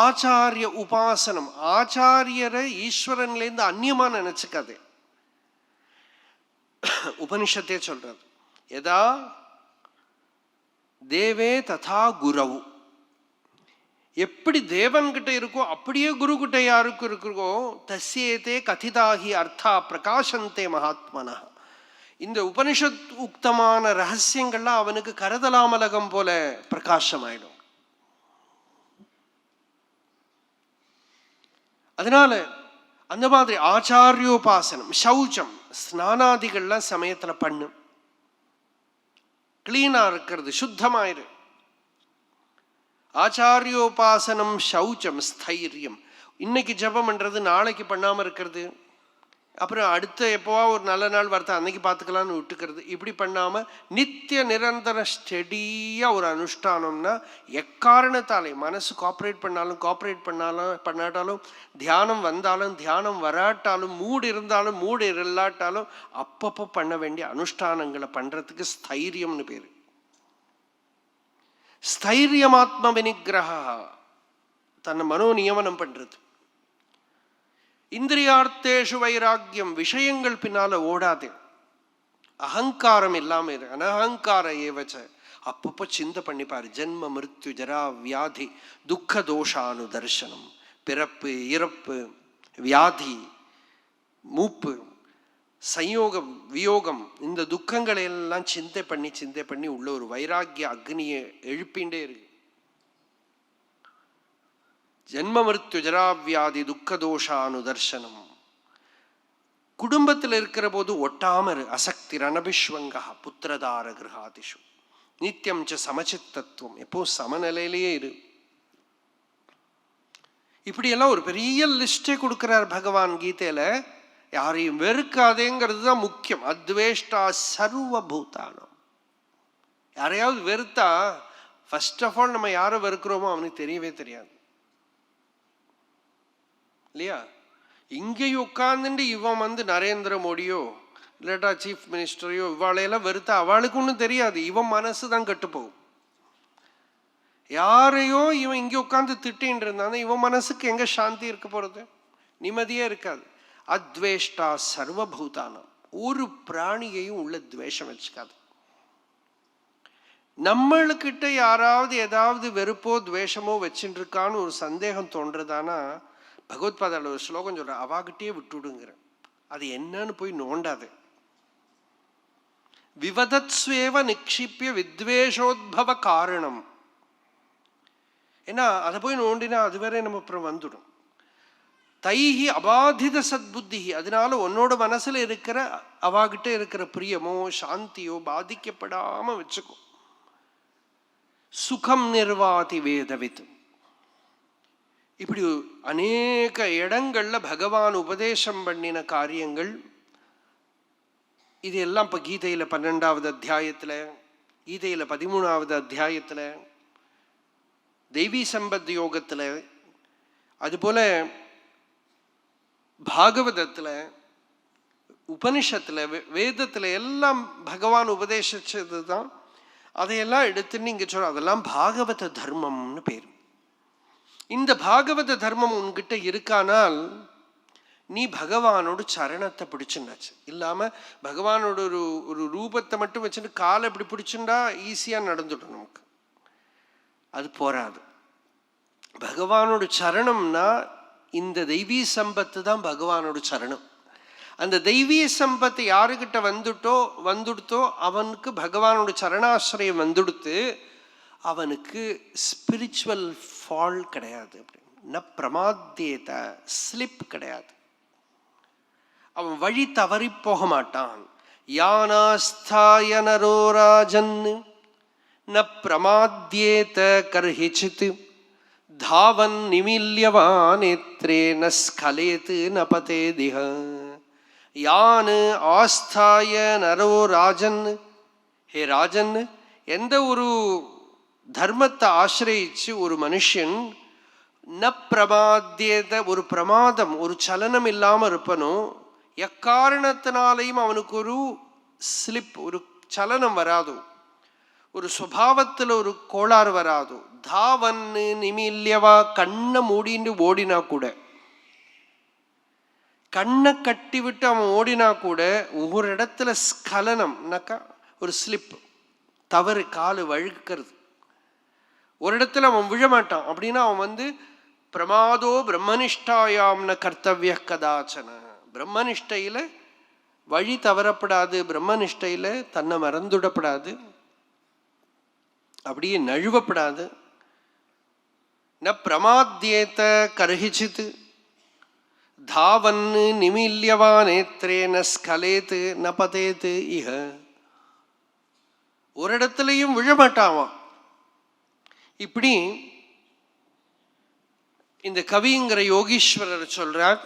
ஆச்சாரிய உபாசனம், ஆச்சாரியரை ஈஸ்வரன்லேருந்து அந்நியமா நினைச்சுக்காதே. உபனிஷத்தே சொல்றது எதா தேவே ததா குரவு, எப்படி தேவன்கிட்ட இருக்கோ அப்படியே குரு கிட்ட யாருக்கு இருக்கோ, தஸ்யேதே கதிதாகி அர்த்தா பிரகாசந்தே மகாத்மனா. இந்த உபனிஷத் உக்தமான ரகசியங்கள்லாம் அவனுக்கு கரதலாமலகம் போல பிரகாசமாயிடும். அதனால அந்த மாதிரி ஆச்சாரியோபாசனம், சௌச்சம், ஸ்நானாதிகள்லாம் சமயத்துல பண்ணு, கிளீனா இருக்கிறது, சுத்தமாயிரு. ஆச்சாரியோபாசனம், சௌச்சம், ஸ்தைரியம். இன்னைக்கு ஜபம் பண்றது நாளைக்கு பண்ணாம இருக்கிறது அப்புறம் அடுத்த எப்போவா ஒரு நல்ல நாள் வரத்த அன்னைக்கு பார்த்துக்கலான்னு விட்டுக்கிறது. இப்படி பண்ணாமல் நித்திய நிரந்தர ஸ்டெடியாக ஒரு அனுஷ்டானம்னா எக்காரணத்தாலே மனசு கோஆப்ரேட் பண்ணாட்டாலும் தியானம் வந்தாலும் தியானம் வராட்டாலும் மூடு இருந்தாலும் மூடு இல்லாட்டாலும் அப்பப்போ பண்ண வேண்டிய அனுஷ்டானங்களை பண்ணுறதுக்கு ஸ்தைரியம்னு பேர். ஸ்தைரியமாத்ம வினிகிரகா, தன்னை மனோ நியமனம் பண்ணுறது. இந்திரியார்த்தேஷு வைராக்கியம், விஷயங்கள் பின்னால ஓடாது. அகங்காரம் இல்லாம இரு. அனஹங்கார ஏவச்ச, அப்பப்போ சிந்தை பண்ணிப்பாரு. ஜென்ம மிருத்யு ஜரா வியாதி துக்க தோஷானு தர்சனம். பிறப்பு இறப்பு வியாதி மூப்பு சயோகம் வியோகம், இந்த துக்கங்களை எல்லாம் சிந்தை பண்ணி உள்ள ஒரு வைராக்கிய அக்னியை எழுப்பிண்டே இருக்கு. ஜென்ம மிருத்யு ஜராவியாதி துக்க தோஷானு தர்சனம். குடும்பத்தில் இருக்கிற போது ஒட்டாம இரு. அசக்தி ரணபிஸ்வங்கா புத்திரதார கிரகாதிஷு நித்தியம் ச சமச்சித்தத்துவம், எப்போ சமநிலையிலேயே இரு. இப்படியெல்லாம் ஒரு பெரிய லிஸ்டே கொடுக்கிறார் பகவான் கீதையில. யாரையும் வெறுக்காதேங்கிறது தான் முக்கியம். அத்வேஷ்டா சர்வபூதானம். யாரையாவது வெறுத்தா ஃபர்ஸ்ட் ஆஃப் ஆல் நம்ம யாரை வெறுக்கிறோமோ அவனுக்கு தெரியவே தெரியாது இல்லையா? இங்கேயும் உட்கார்ந்துட்டு இவன் நரேந்திர மோடியோ இல்லாட்டா சீஃப் மினிஸ்டரையோ இவாளையெல்லாம் வெறுத்தா அவளுக்கு ஒன்றும் தெரியாது. இவன் மனசு தான் கெட்டு போகும். யாரையோ இவன் இங்கே உட்காந்து திட்டின்னு இருந்தான், இவன் மனசுக்கு எங்க சாந்தி இருக்க போறது? நிம்மதியே இருக்காது. அத்வேஷ்டா சர்வபூதானம். ஒரு பிராணியையும் உள்ள துவேஷம் வச்சுக்காது. நம்மளுக்கிட்ட யாராவது ஏதாவது வெறுப்போ துவேஷமோ வச்சுட்டு இருக்கான்னு ஒரு சந்தேகம் தோன்றதானா, பகவத்பாதால ஒரு ஸ்லோகம் சொல்ற, அவாகிட்டே விட்டுடுங்கிற. அது என்னன்னு போய் நோண்டாது. விவதத்ஸ்வேவ நிக்ஷிப்பிய வித்வேஷோத்பவ காரணம். ஏன்னா அதை போய் நோண்டினா அதுவரை நம்ம அப்புறம் வந்துடும். தைஹி அபாதித சத்புத்தி, அதனால உன்னோட மனசுல இருக்கிற அவாகிட்ட இருக்கிற பிரியமோ சாந்தியோ பாதிக்கப்படாம வச்சுக்கோ. சுகம் நிர்வாதி வேதவித். இப்படி அநேக இடங்கள்ல பகவான் உபதேசம் பண்ணின காரியங்கள் இது எல்லாம் இப்ப கீதையில 12வது அத்தியாயத்துல, கீதையில 13வது அத்தியாயத்துல, தெய்வீ சம்பத் யோகத்துல, அதுபோல பாகவதத்துல, உபனிஷத்துல, வேதத்துல எல்லாம் பகவான் உபதேசிச்சது தான். அதையெல்லாம் எடுத்துன்னு இங்க சொல்ற, அதெல்லாம் பாகவத தர்மம்னு பேர். இந்த பாகவத தர்மம் உன்கிட்ட இருக்கானால் நீ பகவானோட சரணத்தை பிடிச்சுண்டாச்சு. இல்லாம பகவானோட ஒரு ரூபத்தை மட்டும் வச்சுட்டு காலை இப்படி பிடிச்சுண்டா ஈஸியா நடந்துடும் நமக்கு. அது போராது. பகவானோட சரணம்னா இந்த தெய்வீ சம்பத்து தான் பகவானோட சரணம். அந்த தெய்வீ சம்பத்து யாருக்கிட்ட வந்துடுத்தோ அவனுக்கு பகவானோட சரணாசிரியம் வந்துடுத்து, அவனுக்கு ஸ்பிரிச்சுவல் ஃபால் கிடையாது. ந பிரமாத்தியத, ஸ்லிப் கிடையாது. அவன் வழி தவறி போக மாட்டான். யானாஸ்தாய நரோ ராஜன் ந பிரமாத்யேத கர்ஹிசித் தாவன் நிமில்யவானேத்ரே ந ஸ்கலேத் ந பதேதிஹ. யான் ஆஸ்தாய நரோ ராஜன், ஹே ராஜன், எந்த ஒரு தர்மத்தை ஆசிரியிச்சு ஒரு மனுஷன் ந பிரமாத்தியத, ஒரு பிரமாதம் ஒரு சலனம் இல்லாம இருப்பனும், எக்காரணத்தினாலையும் அவனுக்கு ஒரு ஸ்லிப் ஒரு சலனம் வராது, ஒரு சுபாவத்தில் ஒரு கோளாறு வராது. தாவன்னு நிமில்யவா, கண்ணை மூடின்னு ஓடினா கூட, கண்ணை கட்டி விட்டு அவன் ஓடினா கூட ஒவ்வொரு இடத்துல ஸ்கலனம்னாக்கா ஒரு ஸ்லிப், தவறு, காலு வழுக்கிறது. ஒரு இடத்துல அவன் விழமாட்டான். அப்படின்னா அவன் பிரமாதோ பிரம்மனிஷ்டாயாம்ன கர்த்தவிய கதாச்சன. பிரம்மனிஷ்டையில வழி தவறப்படாது, பிரம்மனிஷ்டையில தன்னை மறந்துடப்படாது, அப்படியே நழுவப்படாது. ந பிரமாத்யேத கர்ஹிசித் தாவன் நிமில்யவா நேத்ரே ந ஸ்கலேத் ந பதேத் இஹ. ஒரு இடத்துலையும் விழமாட்டாவான். இப்படி இந்த கவிங்கிற யோகீஸ்வரர் சொல்றார்,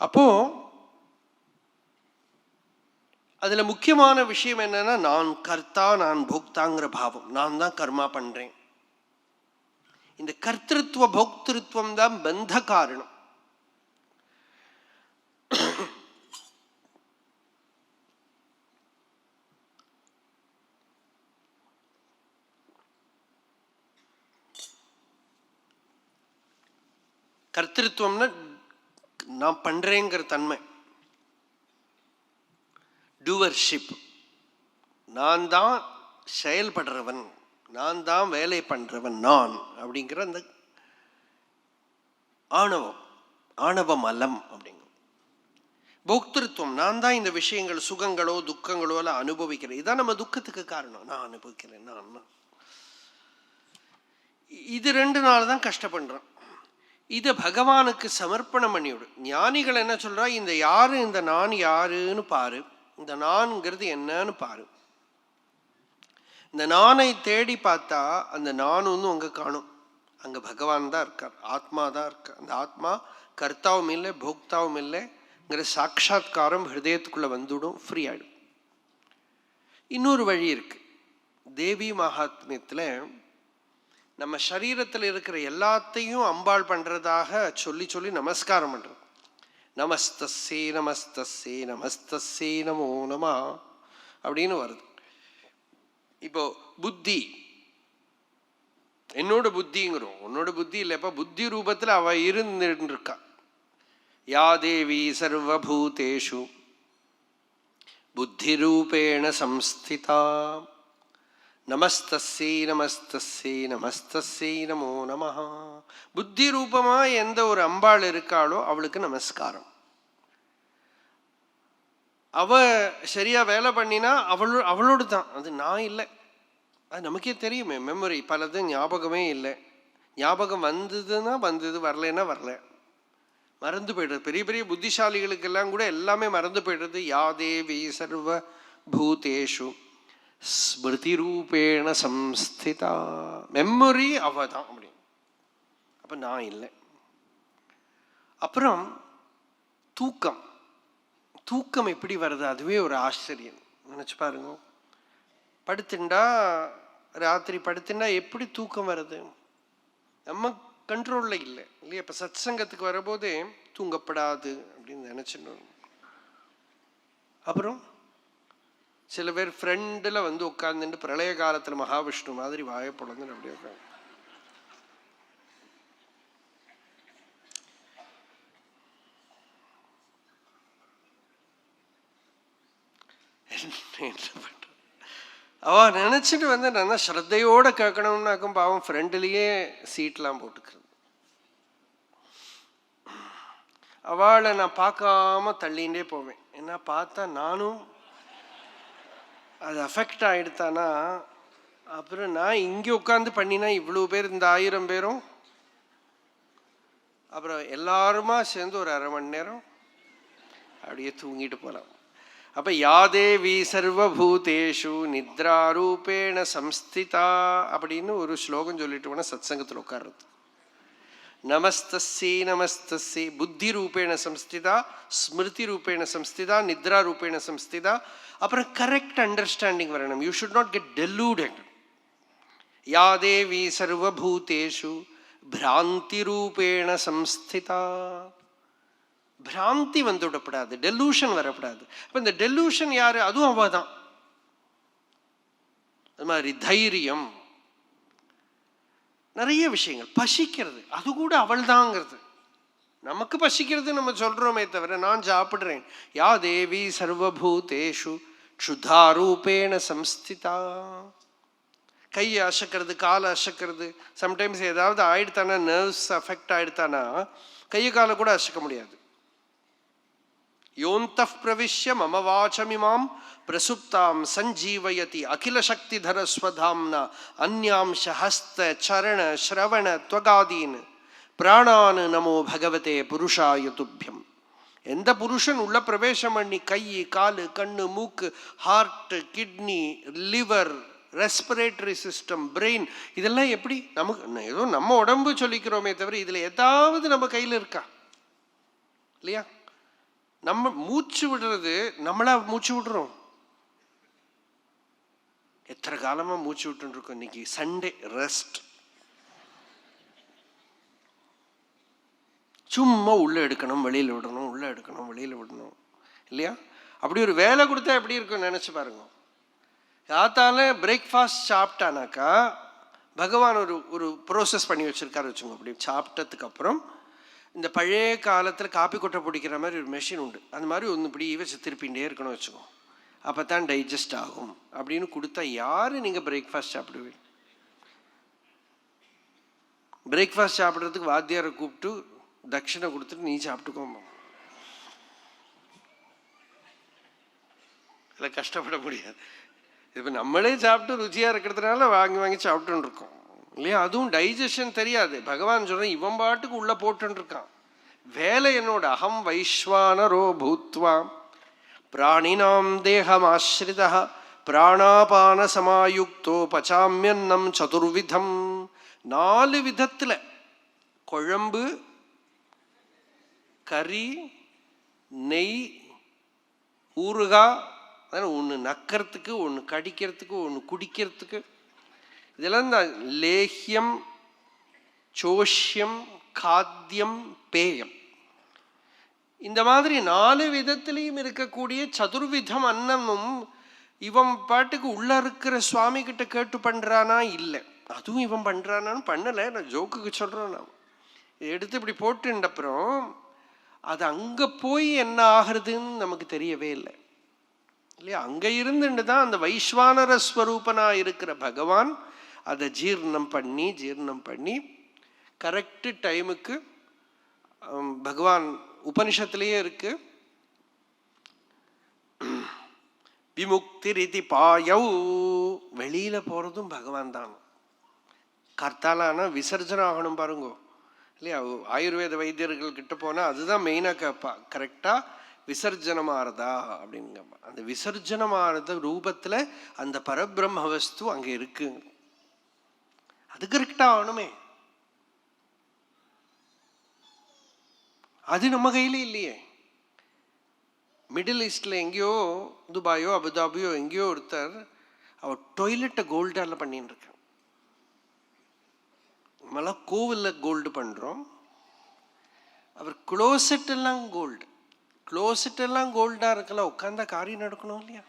அப்போ அதுல முக்கியமான விஷயம் என்னன்னா, நான் கர்த்தா நான் போக்தாங்கிற பாவம். நான் தான் கர்மா பண்றேன். இந்த கர்த்திருவ போக்திருத்துவம் தான் பந்த காரணம். கர்த்திருவம்னா நான் பண்றேங்கிற தன்மை, டூவர்ஷிப். நான் தான் செயல்படுறவன், நான் தான் வேலை பண்றவன், நான் அப்படிங்கிற அந்த ஆணவம், ஆணவ மலம் அப்படிங்க. போக்திருத்துவம், நான் தான் இந்த விஷயங்கள் சுகங்களோ துக்கங்களோ எல்லாம் அனுபவிக்கிறேன். இதான் நம்ம துக்கத்துக்கு காரணம். நான் அனுபவிக்கிறேன், நான். இது 2 நாள் தான் கஷ்டப்படுறோம். இதை பகவானுக்கு சமர்ப்பணம் பண்ணிவிடு. ஞானிகள் என்ன சொல்றா, இந்த யாரு, இந்த நான் யாருன்னு பாரு, இந்த நான்ங்கிறது என்னன்னு பாரு. இந்த நானை தேடி பார்த்தா அந்த நான் ஒன்றும் அங்கே காணும். அங்கே பகவான் தான் இருக்கார், ஆத்மா தான் இருக்கார். அந்த ஆத்மா கர்த்தாவும் இல்லை போக்தாவும் இல்லைங்கிற சாட்சாத்காரம் ஹிருதயத்துக்குள்ளே வந்துவிடும், ஃப்ரீ ஆகிடும். இன்னொரு வழி இருக்கு. தேவி மகாத்மியத்தில் நம்ம சரீரத்தில் இருக்கிற எல்லாத்தையும் அம்பாள் பண்ணுறதாக சொல்லி சொல்லி நமஸ்காரம் பண்ணுறது. நமஸ்தஸ்ஸே நமஸ்தஸ்ஸே நமஸ்தஸ்ஸே நமோ நம அப்படின்னு வருது. இப்போ புத்தி, என்னோட புத்திங்கிறோம். உன்னோட புத்தி இல்லைப்பா, புத்தி ரூபத்தில் அவ இருந்துருக்கா. யா தேவி சர்வபூதேஷு புத்தி ரூபேண சம்ஸ்திதா நமஸ்தஸ்ஸே நமஸ்தஸ்ஸே நமஸ்தஸ்ஸே நமோ நமஹ. புத்தி ரூபமா எந்த ஒரு அம்பாள் இருக்காளோ அவளுக்கு நமஸ்காரம். அவ சரியா வேலை பண்ணினா அவளோடு தான், அது நான் இல்லை. அது நமக்கே தெரியுமே, மெமரி பலது ஞாபகமே இல்லை. ஞாபகம் வந்ததுன்னா வந்தது, வரலைன்னா வரல, மறந்து போய்டுறது. பெரிய பெரிய புத்திசாலிகளுக்கெல்லாம் கூட எல்லாமே மறந்து போய்டுறது. யா தேவி சர்வ பூதேஷு ஸ்மிருதி ரூபேண சம்ஸ்திதா. மெமரி அவ தான் அப்படின்னு. அப்ப நான் இல்லை. அப்புறம் தூக்கம். தூக்கம் எப்படி வருது, அதுவே ஒரு ஆச்சரியம். நினைச்சு பாருங்க. படுத்துண்டா, ராத்திரி படுத்துண்டா எப்படி தூக்கம் வருது, நம்ம கண்ட்ரோல்ல இல்லை இல்லையா? இப்ப சத் சங்கத்துக்கு வரபோதே தூங்கப்படாது அப்படின்னு நினைச்சிடணும். அப்புறம் சில பேர் ஃப்ரெண்டில் வந்து உட்கார்ந்துட்டு பிரளய காலத்தில் மகாவிஷ்ணு மாதிரி வாயப்படந்து அப்படியே உட்காந்து என்ன பண்ற. அவ நினைச்சிட்டு வந்து நல்லா ஸ்ரத்தையோட கேட்கணும்னாக்கும் பாவம் ஃப்ரெண்ட்லேயே சீட்லாம் போட்டுக்கிறது. அவளை நான் பார்க்காம தள்ளிகிட்டே போவேன். என்ன பார்த்தா நானும் அது அஃபெக்ட் ஆகிடுத்தானா, அப்புறம் நான் இங்கே உட்காந்து பண்ணினா இவ்வளோ பேர், இந்த 1000 பேரும், அப்புறம் எல்லாருமா சேர்ந்து ஒரு அரை மணி நேரம் அப்படியே தூங்கிட்டு போகலாம். அப்போ யாதேவி சர்வபூதேஷு நித்ராரூபேண சம்ஸ்திதா அப்படின்னு ஒரு ஸ்லோகம் சொல்லிட்டு போனால் சத்சங்கத்தில் உட்கார்றது. நமஸ்தஸ்ஸே நமஸ்தஸ்ஸே புத்தி ரூபேண சம்ஸ்திதா ஸ்மிருதி ரூபேண சம்ஸ்திதா நித்ரா ரூபேண சம்ஸ்திதா. அப்புறம் கரெக்ட் அண்டர்ஸ்டாண்டிங் வரணும். You should not get deluded. யா தேவி சர்வபூதேஷு பிராந்தி ரூபேண சம்ஸ்திதா. பிராந்தி வந்துவிடப்படாது, டெலூஷன் வரப்படாது. அப்போ இந்த டெலூஷன் யாரு, அதுவும் அவ தான். அது மாதிரி தைரியம், நிறைய விஷயங்கள், பசிக்கிறது, அது கூட அவள் தாங்கிறது. நமக்கு பசிக்கிறது நம்ம சொல்றோமே தவிர நான் சாப்பிடுறேன். யா தேவி சர்வபூதேஷு க்ஷுதாரூபேண சம்ஸ்திதா. கையை அசைக்கிறது, காலை அசைக்கிறது. சம்டைம்ஸ் ஏதாவது ஆயிடுத்தானா, நர்வ்ஸ் அஃபெக்ட் ஆயிடுத்தானா கையை காலை கூட அசைக்க முடியாது. யோந்தஃ பிரவிஷ்ய மம வாசமிமாம் பிரசுப்தாம் சஞ்சீவயதி அகில சக்திதர ஸ்வதாம்னா அந்யாம்ச ஹஸ்த சரண ஸ்ரவண த்வகாதீன் பிராணான் நமோ பகவதே புருஷாய துப்யம். எந்த புருஷன் உள்ள பிரவேசம் பண்ணி கை காலு கண்ணு மூக்கு heart kidney liver respiratory system brain இதெல்லாம் எப்படி நமக்கு ஏதோ நம்ம உடம்பு சொல்லிக்கிறோமே தவிர இதில் ஏதாவது நம்ம கையில் இருக்கா இல்லையா? நம்ம மூச்சு விடுறது நம்மளா மூச்சு விடுறோம். எத்தனை காலமா மூச்சு விட்டு இருக்கோம். இன்னைக்கு சண்டே ரெஸ்ட், சும்மா உள்ள எடுக்கணும் வெளியில விடணும், உள்ள எடுக்கணும் வெளியில விடணும் இல்லையா? அப்படி ஒரு வேலை கொடுத்தா எப்படி இருக்கும் நினைச்சு பாருங்க. யாத்தால பிரேக்ஃபாஸ்ட் சாப்பிட்டானாக்கா பகவான் ஒரு ப்ரோசஸ் பண்ணி வச்சிருக்காரு வச்சுக்கோங்க. அப்படி சாப்பிட்டதுக்கு அப்புறம் இந்த பழைய காலத்தில் காப்பி கொட்டை பிடிக்கிற மாதிரி ஒரு மெஷின் உண்டு. அந்த மாதிரி ஒன்று இப்படி வச்சு திருப்பிகிட்டே இருக்கணும் வச்சுக்கோங்க. அப்போ தான் டைஜஸ்ட் ஆகும் அப்படின்னு கொடுத்தா யார் நீங்கள் பிரேக்ஃபாஸ்ட் சாப்பிடுவீங்க? பிரேக்ஃபாஸ்ட் சாப்பிட்றதுக்கு வாத்தியாரை கூப்பிட்டு தட்சிணை கொடுத்துட்டு நீ சாப்பிட்டுக்கோமா, இல்லை கஷ்டப்பட முடியாது. இப்போ நம்மளே சாப்பிட்டு ருச்சியாக இருக்கிறதுனால வாங்கி வாங்கி சாப்பிட்டுன்னு இருக்கோம் இல்லையா? அதுவும் டைஜஷன் தெரியாது. பகவான் சொல்கிறேன், இவன் பாட்டுக்கு உள்ளே போட்டுருக்கான். வேலை என்னோட அகம் வைஸ்வானரோ பூத்வா பிராணினாம் தேகம் ஆஸ்ரிதா பிராணாபான சமாயுக்தோ பச்சாமியன்னம் சதுர்விதம். 4 விதத்தில் குழம்பு, கறி, நெய், ஊறுகாய், ஒன்று நக்கிறதுக்கு, ஒன்று கடிக்கிறதுக்கு, ஒன்று குடிக்கிறதுக்கு. இதெல்லாம் தான் லேஹ்யம், சோஷ்யம், காத்தியம், பேயம். இந்த மாதிரி 4 விதத்திலையும் இருக்கக்கூடிய சதுர்விதம் அன்னமும் இவன் பாட்டுக்கு உள்ள இருக்கிற சுவாமி கிட்ட கேட்டு பண்றானா? இல்லை. அதுவும் இவன் பண்றானான்னு பண்ணலை, நான் ஜோக்குக்கு சொல்றேன். நான் எடுத்து இப்படி போட்டுன்ற அப்புறம் அது அங்கே போய் என்ன ஆகுறதுன்னு நமக்கு தெரியவே இல்லை இல்லையா? அங்கே இருந்துட்டு தான் அந்த வைஸ்வானர ஸ்வரூபனா இருக்கிற பகவான் அதை ஜீர்ணம் பண்ணி கரெக்டு டைமுக்கு பகவான் உபனிஷத்துலேயே இருக்கு, விமுக்தி ரீதி பாயௌ. வெளியில போறதும் பகவான் தான். கர்த்தாலான விசர்ஜனம் ஆகணும் பாருங்க இல்லையா? ஆயுர்வேத வைத்தியர்கள் கிட்ட போனால் அதுதான் மெயினாக கேட்பா, கரெக்டாக விசர்ஜனமாறதா அப்படிங்க. அந்த விசர்ஜனமாறத ரூபத்தில் அந்த பரபிரம்ம வஸ்து அங்கே இருக்கு. அது கரெக்டாக ஆகணுமே. அது நம்ம கையில இல்லையே. மிடில் ஈஸ்டில் எங்கேயோ துபாயோ அபுதாபியோ எங்கேயோ ஒருத்தர் அவர் டொய்லெட்டை கோல்டால பண்ணின்னு இருக்க. நம்மளாம் கோவிலில் கோல்டு பண்ணுறோம், அவர் க்ளோசெட் எல்லாம் கோல்டு. க்ளோசெட் எல்லாம் கோல்டாக இருக்கலாம், உட்காந்தா காரியம் நடக்கணும் இல்லையா?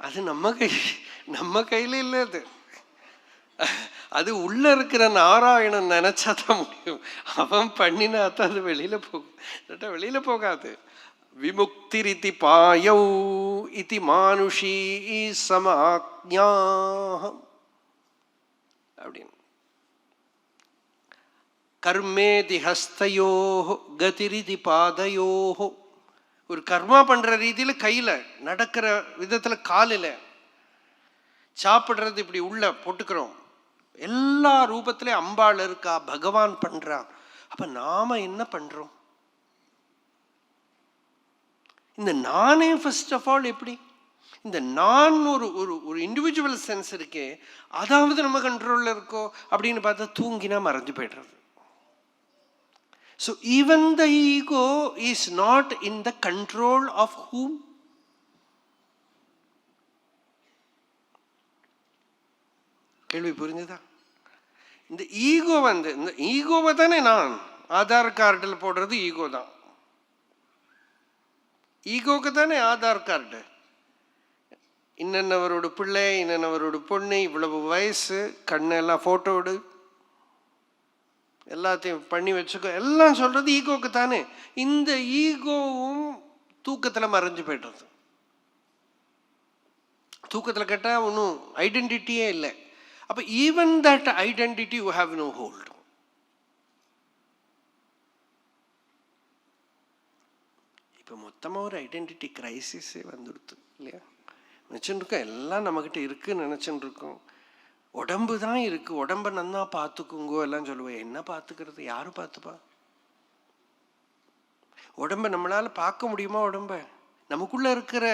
அது நம்ம கையில் இல்லை. அது உள்ள இருக்கிற நாராயணன் நினைச்சாதான் முடியும். அவன் பண்ணினா தான் அது வெளியில போகும், வெளியில போகாது. விமுக்தி ரீதி பாயௌ இதி மானுஷி சமாக்ஞா அப்படின்னு. கர்மேதி ஹஸ்தயோ கதிரிதி பாதையோ. ஒரு கர்மா பண்ற ரீதியில கையில, நடக்கிற விதத்துல காலில், சாப்பிடுறது இப்படி உள்ள போட்டுக்கிறோம். எல்லா ரூபத்திலையும் அம்பாள் இருக்கா, பகவான் பண்றான். அப்ப நாம என்ன பண்றோம்? இந்த நானே ஃபர்ஸ்ட் ஆஃப் ஆல் எப்படி இந்த நான் ஒரு இண்டிவிஜுவல் சென்ஸ் இருக்கே, அதாவது நம்ம கண்ட்ரோல்ல இருக்கோ அப்படின்னு பார்த்தா தூங்கினா மறைஞ்சு போய்டுறது. So even the ego is not in the control of whom? கேள்வி புரிஞ்சுதா? இந்த ஈகோ இந்த ஈகோவை தானே நான் ஆதார் கார்டில் போடுறது ஈகோ தான். ஈகோக்கு தானே ஆதார் கார்டு. இன்னவரோட பிள்ளை, இன்னவரோட பொண்ணு, இவ்வளவு வயசு, கண்ணெல்லாம் போட்டோடு எல்லாத்தையும் பண்ணி வச்சுக்கோ, எல்லாம் சொல்றது ஈகோக்கு தானே. இந்த ஈகோவும் தூக்கத்தில் மறைஞ்சு போய்டுறது. தூக்கத்தில் கேட்டால் ஒன்றும் ஐடென்டிட்டியே இல்லை. அப்போ even that identity you have no hold. இப்போ மொத்தமாக ஒரு ஐடென்டிட்டி கிரைசிஸே வந்துடுது இல்லையா? நினச்சின்னு இருக்கோம் எல்லாம் நம்மக்கிட்ட இருக்குன்னு நினச்சின்னு இருக்கோம். உடம்பு தான் இருக்கு, உடம்ப நன்னா பார்த்துக்குங்கோ எல்லாம் சொல்லுவேன். என்ன பார்த்துக்கிறது? யாரும் பார்த்துப்பா? உடம்ப நம்மளால பார்க்க முடியுமா? உடம்ப நமக்குள்ள இருக்கிற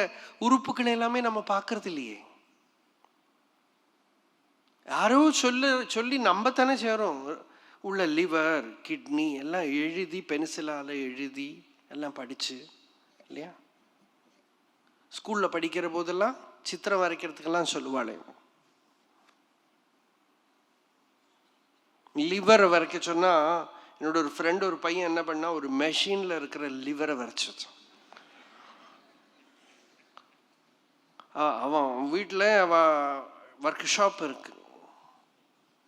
உறுப்புகள் எல்லாமே நம்ம பார்க்கறது இல்லையே. யாரோ சொல்லி நம்பத்தானே செய்றோம். உள்ள லிவர், கிட்னி எல்லாம் எழுதி பென்சிலால் எழுதி எல்லாம் படிச்சு இல்லையா. ஸ்கூலில் படிக்கிற போதெல்லாம் சித்திரம் வரைக்கிறதுக்கெல்லாம் சொல்லுவாளே, லிவரை வரைக்க சொன்னால், என்னோட ஒரு ஃப்ரெண்டு ஒரு பையன் என்ன பண்ணா, ஒரு மெஷினில் இருக்கிற லிவரை வரைச்சி வச்சான். அவன் வீட்டில் ஒர்க் ஷாப் இருக்கு,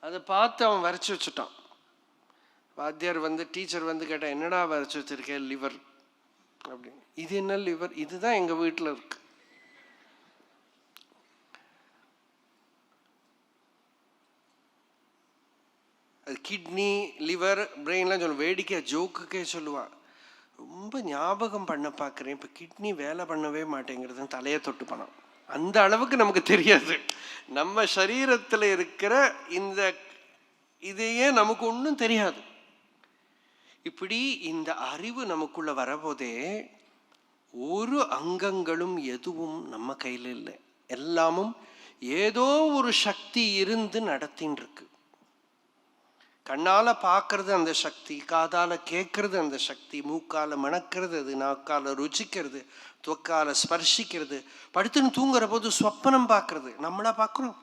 அதை பார்த்து அவன் வரைச்சி வச்சுட்டான். வாத்தியார் டீச்சர் கேட்டால், என்னடா வரைச்சி வச்சிருக்கேன்? லிவர் அப்படின்னு. இது என்ன லிவர்? இதுதான் எங்கள் வீட்டில் இருக்கு. அது கிட்னி, லிவர், பிரெயின்லாம் சொல்லுவாள். வேடிக்கை ஜோக்குக்கே சொல்லுவாள், ரொம்ப ஞாபகம் பண்ண பார்க்குறேன், இப்போ கிட்னி வேலை பண்ணவே மாட்டேங்கிறதுன்னு தலையை தொட்டு பண்ணோம். அந்த அளவுக்கு நமக்கு தெரியாது நம்ம சரீரத்தில் இருக்கிற இந்த இதையே நமக்கு ஒன்றும் தெரியாது. இப்படி இந்த அறிவு நமக்குள்ள வரபோதே ஒரு அங்கங்களும் எதுவும் நம்ம கையில் இல்லை. எல்லாமும் ஏதோ ஒரு சக்தி இருந்து நடத்தின்னு இருக்கு. கண்ணால் பார்க்கறது அந்த சக்தி, காதால் கேட்கறது அந்த சக்தி, மூக்கால் மணக்கிறது அது, நாக்கால் ருச்சிக்கிறது, துவக்கால் ஸ்பர்ஷிக்கிறது, படுத்துன்னு தூங்குற போது சொப்பனம் பார்க்கறது, நம்மளா பார்க்குறோம்.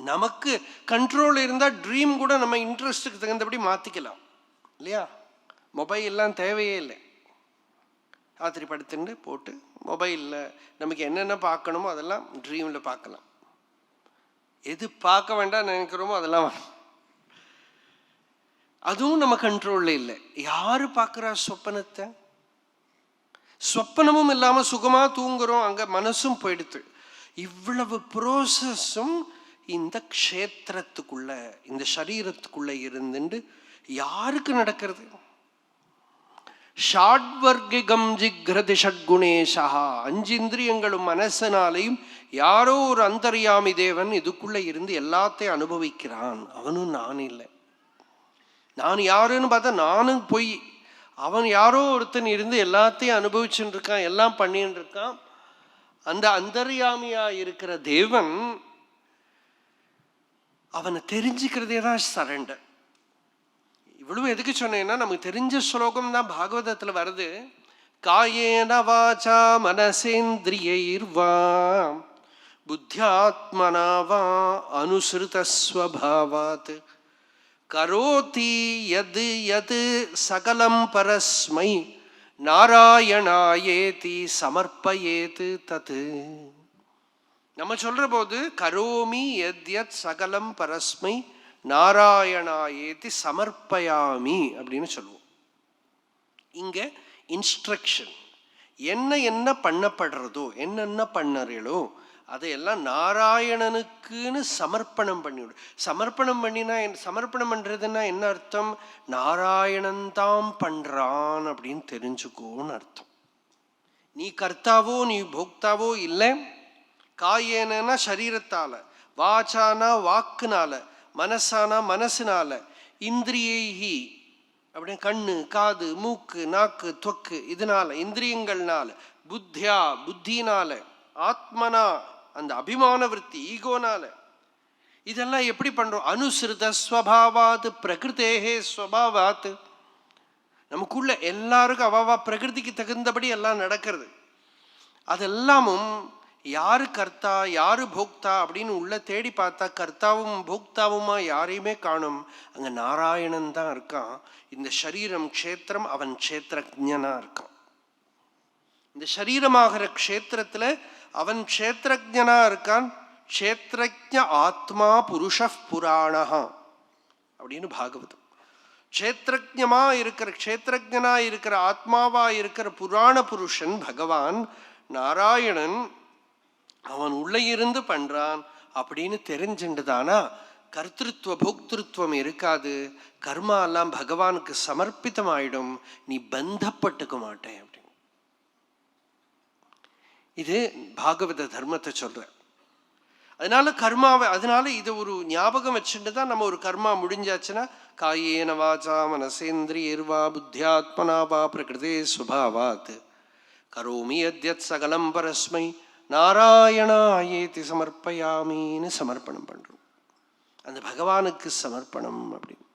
நமக்கு கண்ட்ரோல் இருந்தால் ட்ரீம் கூட நம்ம இன்ட்ரெஸ்ட்டுக்கு தகுந்தபடி மாற்றிக்கலாம் இல்லையா. மொபைல்லாம் தேவையே இல்லை. ராத்திரி படுத்துட்டு போட்டு மொபைலில் நமக்கு என்னென்ன பார்க்கணுமோ அதெல்லாம் ட்ரீமில் பார்க்கலாம். எது பார்க்க வேண்டாம் நினைக்கிறோமோ அதெல்லாம் அதுவும் நம்ம கண்ட்ரோலில் இல்லை. யாரு பார்க்குறா சொப்பனத்தை? சொப்பனமும் இல்லாமல் சுகமாக தூங்குறோம், அங்கே மனசும் போயிடுது. இவ்வளவு ப்ரோசஸும் இந்த க்ஷேத்திரத்துக்குள்ள, இந்த சரீரத்துக்குள்ள இருந்துட்டு யாருக்கு நடக்கிறது? ஷாட்வர்கிகம் ஜிக்ரதி ஷட்குணேஷா, 5 இந்திரியங்களும் மனசனாலையும் யாரோ ஒரு அந்தர்யாமி தேவன் இதுக்குள்ள இருந்து எல்லாத்தையும் அனுபவிக்கிறான். அவனும் நான் இல்லை. நான் யாருன்னு பார்த்தா நானும் போய், அவன் யாரோ ஒருத்தன் இருந்து எல்லாத்தையும் அனுபவிச்சுட்டு இருக்கான், எல்லாம் பண்ணிட்டு இருக்கான். அந்த அந்தர்யாமியா இருக்கிற தேவன் அவனை தெரிஞ்சுக்கிறதே தான் சரண்டர். இவ்வளவு எதுக்கு சொன்னேன்னா, நமக்கு தெரிஞ்ச ஸ்லோகம் தான் பாகவதத்தில் வருது. காயேன வாசா மனசேந்திரியைர்வா புத்தியாத்மனா வா அனுஸ்ருதஸ்வபாவாத் கரோதி யத் யத் சகலம் பரஸ்மை நாராயணாயேதி சமர்ப்பயேத் தத். நம்ம சொல்ற போது கரோமி யத் யத் சகலம் பரஸ்மை நாராயணாயேதி சமர்ப்பயாமி அப்படின்னு சொல்லுவோம். இங்க இன்ஸ்ட்ரக்ஷன், என்ன பண்ணப்படுறதோ, என்னென்ன பண்ணறீங்களோ அதையெல்லாம் நாராயணனுக்குன்னு சமர்ப்பணம் பண்ணிவிடும். சமர்ப்பணம் பண்ணினா, சமர்ப்பணம் பண்றதுன்னா என்ன அர்த்தம்? நாராயணன் தான் பண்றான் அப்படின்னு தெரிஞ்சுக்கோன்னு அர்த்தம். நீ கர்த்தாவோ நீ போக்தாவோ இல்லை. காயேனா சரீரத்தால, வாச்சானா வாக்குனால, மனசானா மனசுனால, இந்திரியைஹி அப்படின்னு கண்ணு, காது, மூக்கு, நாக்கு, தொக்கு, இதனால இந்திரியங்கள்னால, புத்தியா புத்தினால, ஆத்மனா அந்த அபிமான விருத்தி ஈகோனால, இதெல்லாம் எப்படி பண்றோம்? அனுசிருத ஸ்வபாவாத் பிரகிருதேஹே ஸ்வபாவாத். நமக்குள்ள எல்லாருக்கும் அவாவா பிரகிருதிக்கு தகுந்தபடி எல்லாம் நடக்கிறது. அதெல்லாமும் யாரு கர்த்தா யாரு போக்தா அப்படின்னு உள்ள தேடி பார்த்தா கர்த்தாவும் போக்தாவுமா யாரையுமே காணும். அங்க நாராயணன் தான் இருக்கான். இந்த சரீரம் க்ஷேத்திரம், அவன் க்ஷேத்திரஜனா இருக்கான். இந்த சரீரமாகிற க்ஷேத்திரத்துல அவன் க்ஷேத்திரஜனா இருக்கான். க்ஷேத்திரஜ ஆத்மா புருஷ புராணஹா அப்படின்னு பாகவதம். க்ஷேத்திரஜமா இருக்கிற, க்ஷேத்திரஜனா இருக்கிற, ஆத்மாவா இருக்கிற புராண புருஷன் பகவான் நாராயணன், அவன் உள்ள இருந்து பண்றான் அப்படின்னு தெரிஞ்சுண்டுதானா கர்த்திருவ போக்திருத்துவம் இருக்காது. கர்மா எல்லாம் பகவானுக்கு சமர்ப்பிதம் ஆயிடும். நீ பந்தப்பட்டுக்க மாட்டேன் அப்படின்னு. இது பாகவத தர்மத்தை சொல்ற. அதனால கர்மாவை, அதனால இதை ஒரு ஞாபகம் வச்சுட்டு தான் நம்ம ஒரு கர்மா முடிஞ்சாச்சுன்னா காயேன வாசா மனசேந்திரியர்வா புத்தியாத்மனா வா பிரகிருதே சுபாவாத் கரோமி யத்யத் சகலம் பரஸ்மை நாராயணாயேதி சமர்ப்பயாமின்னு சமர்ப்பணம் பண்றோம். அந்த பகவானுக்கு சமர்ப்பணம் அப்படின்னு.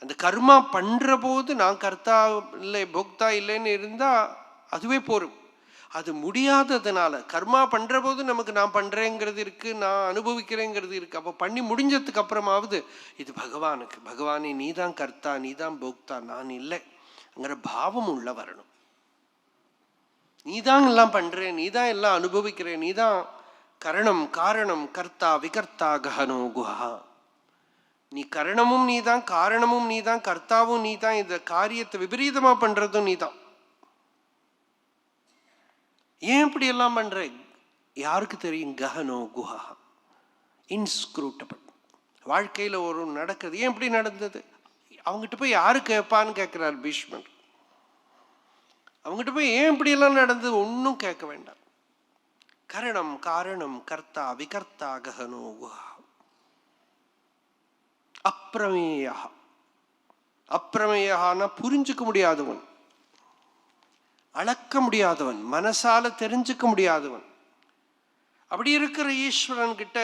அந்த கர்மா பண்ற போது நான் கர்த்தா இல்லை போக்தா இல்லைன்னு இருந்தா அதுவே போரும். அது முடியாததுனால கர்மா பண்ற போது நமக்கு நான் பண்றேங்கிறது இருக்கு, நான் அனுபவிக்கிறேங்கிறது இருக்கு. அப்போ பண்ணி முடிஞ்சதுக்கு அப்புறமாவது இது பகவானுக்கு, பகவானே நீ தான் கர்த்தா, நீ தான் போக்தா, நான் இல்லைங்கிற பாவம் உள்ள வரணும். நீ தான் எல்லாம் பண்ற, நீ தான் எல்லாம் அனுபவிக்கிற, நீ தான் கரணம் காரணம் கர்த்தா விகர்த்தா கஹனோ குஹா. நீ கரணமும் நீ தான், காரணமும் நீ தான், கர்த்தாவும் நீ தான், இந்த காரியத்தை விபரீதமா பண்றதும் நீ தான். ஏன் இப்படி எல்லாம் பண்ற? யாருக்கு தெரியும்? கஹனோ குஹா, இன்ஸ்க்ரூட்டபிள். வாழ்க்கையில ஒரு நடக்குது, ஏன் இப்படி நடந்தது? அவங்ககிட்ட போய் யாரு கேட்பான்னு கேட்கிறார் பீஷ்மர். அவங்ககிட்ட போய் ஏன் இப்படி எல்லாம் நடந்தது ஒன்னும் கேட்க வேண்டாம். கரணம் காரணம் கர்த்தா விகர்த்தா கஹனோ குஹா. அப்பிரமேயா, அப்பிரமேயான்னா புரிஞ்சுக்க முடியாதவன், அளக்க முடியாதவன், மனசால தெரிஞ்சுக்க முடியாதவன். அப்படி இருக்கிற ஈஸ்வரன் கிட்ட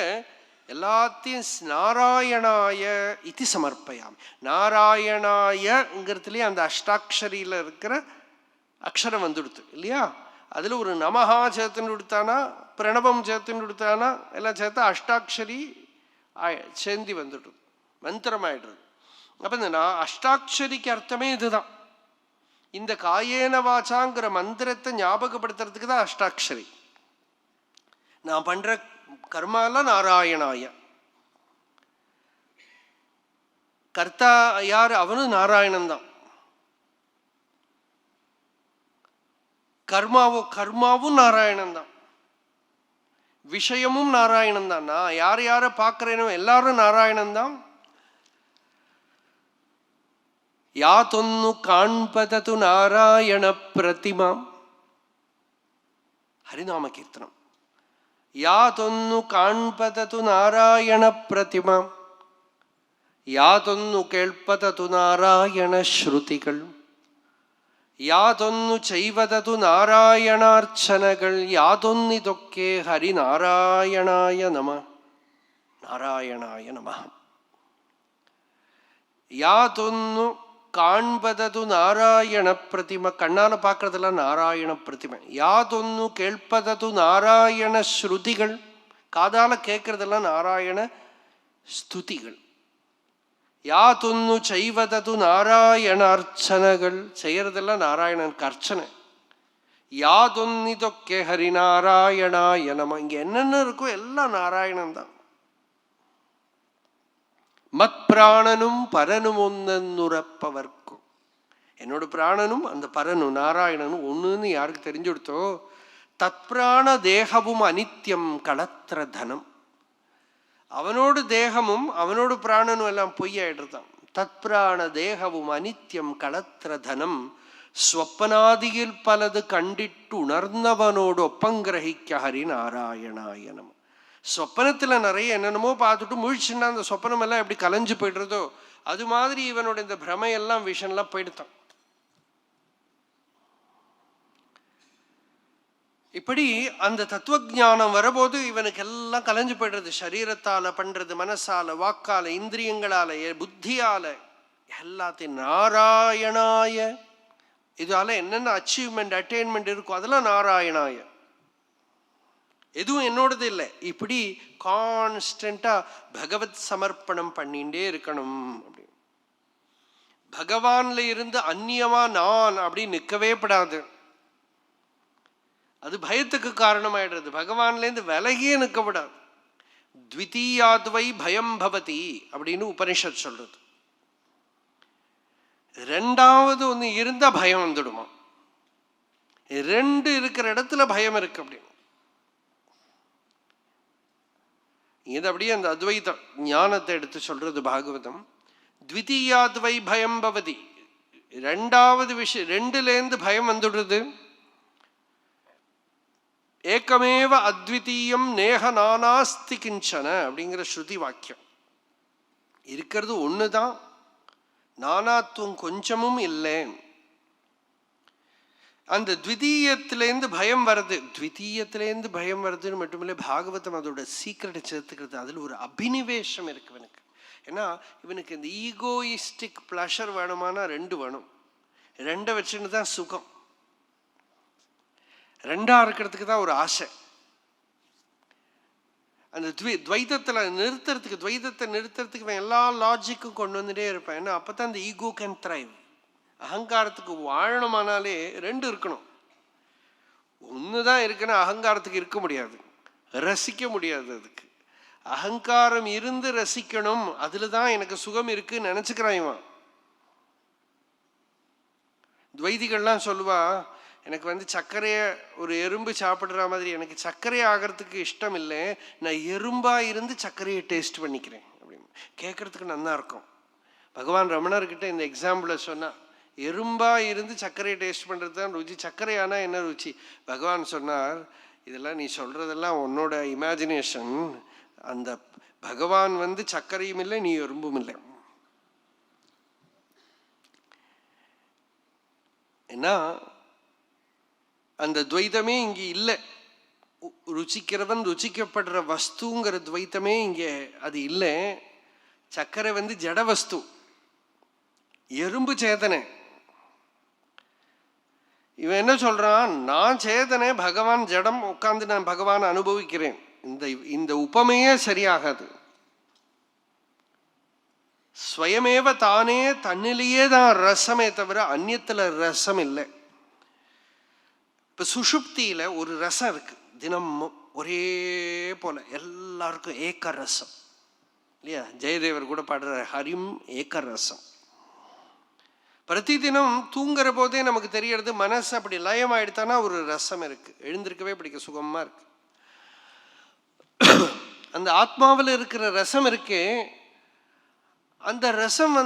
எல்லாத்தையும் நாராயணாய இதி சமர்ப்பயாமி. நாராயணாயங்கிறதுலேயே அந்த அஷ்டாட்சரியில் இருக்கிற அக்ஷரம் வந்துடுத்து இல்லையா? அதில் ஒரு நமஹா சேர்த்துன்னு கொடுத்தானா, பிரணவம் சேர்த்துன்னு கொடுத்தானா, எல்லாம் சேர்த்தா அஷ்டாட்சரி சேர்ந்தி வந்துடுது, மந்திரமாயிடுறது. அப்போ இந்த அஷ்டாட்சரிக்கு அர்த்தமே இதுதான். இந்த காயேன வாசாங்கிற மந்திரத்தை ஞாபகப்படுத்துறதுக்கு தான் அஷ்டாட்சரி. நான் பண்ற கர்மாலாம் நாராயணாய. கர்த்தா யார்? அவனும் நாராயணன் தான். கர்மாவும் நாராயணன் தான், விஷயமும் நாராயணன் தான். நான் யார் யாரை பார்க்கிறேனோ எல்லாரும் நாராயணன் தான். யாதொன்னு காண்பதது நாராயண பிரதிமாம். ஹரிநாம கீர்த்தனம். யாதொன்னு காண்பதது நாராயண பிரதிமாம், யாதொன்னு கேள்பதது நாராயண ஸ்ருதிகள், யாதொன்னு செய்வதது நாராயணார்ச்சனகள், யாதொன்னிதொக்கே ஹரிநாராயணாய நம. நாராயணாய நம. யாதொன்னு காண்பதது நாராயண பிரதிம, கண்ணால பார்க்கறதெல்லாம் நாராயண பிரதிமை. யாதொன்னு கேள்பதது நாராயண ஸ்ருதிகள், காதால கேட்கறதெல்லாம் நாராயண ஸ்துதிகள். யாதொன்னு செய்வதது நாராயண அர்ச்சனைகள், செய்யறதெல்லாம் நாராயணனுக்கு அர்ச்சனை. யாதொன்னிதொக்கே ஹரிநாராயணாய நம. இங்க என்னென்ன இருக்கோ எல்லாம் நாராயணன் தான். மத் பிராணனும் பரனும் ஒன்னுறப்பவர்க்கும். என்னோட பிராணனும் அந்த பரனும் நாராயணனும் ஒண்ணுன்னு யாருக்கு தெரிஞ்சு கொடுத்தோ, தத் பிராண தேகமும் அனித்யம் களத்திர தனம். அவனோடு தேகமும் அவனோடு பிராணனும் எல்லாம் பொய்யாயிடுதான். தத் பிராண தேகமும் அனித்யம் களத்திர தனம். ஸ்வப்பனாதியில் பலது கண்டிட்டு உணர்ந்தவனோடு ஒப்பங்கிரகிக்க ஹரி நாராயணாய நம. சொப்பனத்துல நிறைய என்னென்னமோ பார்த்துட்டு முழிச்சுன்னா அந்த சொப்பனம் எல்லாம் எப்படி கலைஞ்சு போயிடுறதோ அது மாதிரி இவனோட இந்த பிரமையெல்லாம் விஷன்லாம் போயிடுத்தான். இப்படி அந்த தத்துவஞானம் வரபோது இவனுக்கு எல்லாம் கலைஞ்சு போயிடுறது. சரீரத்தால பண்றது, மனசால, வாக்கால, இந்திரியங்களால, புத்தியால, எல்லாத்தையும் நாராயணாய. இதால என்னென்ன அச்சீவ்மெண்ட் அட்டைன்மெண்ட் இருக்கோ அதெல்லாம் நாராயணாய. எதுவும் என்னோடது இல்லை. இப்படி கான்ஸ்டன்டா பகவத் சமர்ப்பணம் பண்ணிகிட்டே இருக்கணும். அப்படி பகவான்ல இருந்து அந்நியமா நான் அப்படி நிற்கவே படாது. அது பயத்துக்கு காரணமாயிடுறது. பகவான்லேருந்து விலகியே நிற்கப்படாது. த்விதீயாத்வை பயம் பவதி அப்படின்னு உபனிஷத் சொல்றது. ரெண்டாவது ஒன்று இருந்தா பயம் வந்துடுமா. ரெண்டு இருக்கிற இடத்துல பயம் இருக்கு அப்படின்னு. இது அப்படியே அந்த அத்வைத ஞானத்தை எடுத்து சொல்றது பாகவதம். த்விதீயாத்வை பயம் பவதி, ரெண்டாவது விஷயம், ரெண்டுலேருந்து பயம் வந்துடுறது. ஏகமேவ அத்விதீயம் நேஹ நானாஸ்தி கிஞ்சன அப்படிங்கிற ஸ்ருதி வாக்கியம். இருக்கிறது ஒண்ணுதான், நானாத்துவம் கொஞ்சமும் இல்லை. அந்த த்விதீயத்திலேருந்து பயம் வருது. த்விதீயத்திலேருந்து பயம் வருதுன்னு மட்டுமில்லை, பாகவதம் அதோட சீக்கிரட்டை சேர்த்துக்கிறது. அதில் ஒரு அபினிவேஷம் இருக்கு இவனுக்கு. ஏன்னா இவனுக்கு இந்த ஈகோயிஸ்டிக் ப்ளஷர் வேணுமானா 2 வேணும். 2 வச்சுன்னு தான் சுகம். 2ஆ இருக்கிறதுக்கு தான் ஒரு ஆசை. அந்த துவைதத்தில் நிறுத்துறதுக்கு, துவைதத்தை நிறுத்துறதுக்கு இவன் எல்லா லாஜிக்கும் கொண்டு வந்துட்டே இருப்பான். ஏன்னா அப்போ தான் இந்த ஈகோ கேன் த்ரைவ். அகங்காரத்துக்கு வாழணுமானாலே 2 இருக்கணும். 1 தான் இருக்குன்னா அகங்காரத்துக்கு இருக்க முடியாது, ரசிக்க முடியாது. அதுக்கு அகங்காரம் இருந்து ரசிக்கணும். அதுல தான் எனக்கு சுகம் இருக்குன்னு நினைச்சுக்கிறான் இவன். துவைதிகள்லாம் சொல்லுவா, எனக்கு சர்க்கரையை ஒரு எறும்பு சாப்பிடுற மாதிரி எனக்கு சர்க்கரை ஆகிறதுக்கு இஷ்டம் இல்லை, நான் எறும்பா இருந்து சர்க்கரையை டேஸ்ட் பண்ணிக்கிறேன் அப்படின்னு. கேட்கறதுக்கு நல்லா இருக்கும். பகவான் ரமணர்கிட்ட இந்த எக்ஸாம்பிளை சொன்னா, எறும்பா இருந்து சர்க்கரையை டேஸ்ட் பண்றது தான் ருச்சி, சர்க்கரையானா என்ன ருச்சி? பகவான் சொன்னார், இதெல்லாம் நீ சொல்றதெல்லாம் உன்னோட இமேஜினேஷன். அந்த பகவான் சர்க்கரையும் இல்லை, நீ எறும்பும் இல்லை. ஏன்னா அந்த துவைதமே இங்கே இல்லை. ருச்சிக்கிறவன் ருச்சிக்கப்படுற வஸ்துங்கிற துவைத்தமே இங்கே அது இல்லை. சர்க்கரை ஜட வஸ்து, எறும்பு சேதனை. இவன் என்ன சொல்றான், நான் சேதனை, பகவான் ஜடம், உட்கார்ந்து நான் பகவான் அனுபவிக்கிறேன். இந்த உபமையே சரியாகாது. ஸ்வயமேவ தானே, தன்னிலேயே தான் ரசமே தவிர அந்நியத்துல ரசம் இல்லை. இப்ப சுஷுப்தியில ஒரு ரசம் இருக்கு, தினமும் ஒரே போல எல்லாருக்கும் ஏக்க ரசம் இல்லையா? ஜெயதேவர் கூட பாடுற ஹரிம் ஏக்க ரசம். பிரதி தினம் தூங்குற போதே நமக்கு தெரியறது, மனசு அப்படி லயம் ஆயிடுத்தானா ஒரு ரசம் இருக்கு, எழுந்திருக்கவே பிடிக்க சுகமா இருக்கு. அந்த ஆத்மாவில் இருக்கிற ரசம் இருக்கே, அந்த ரசம்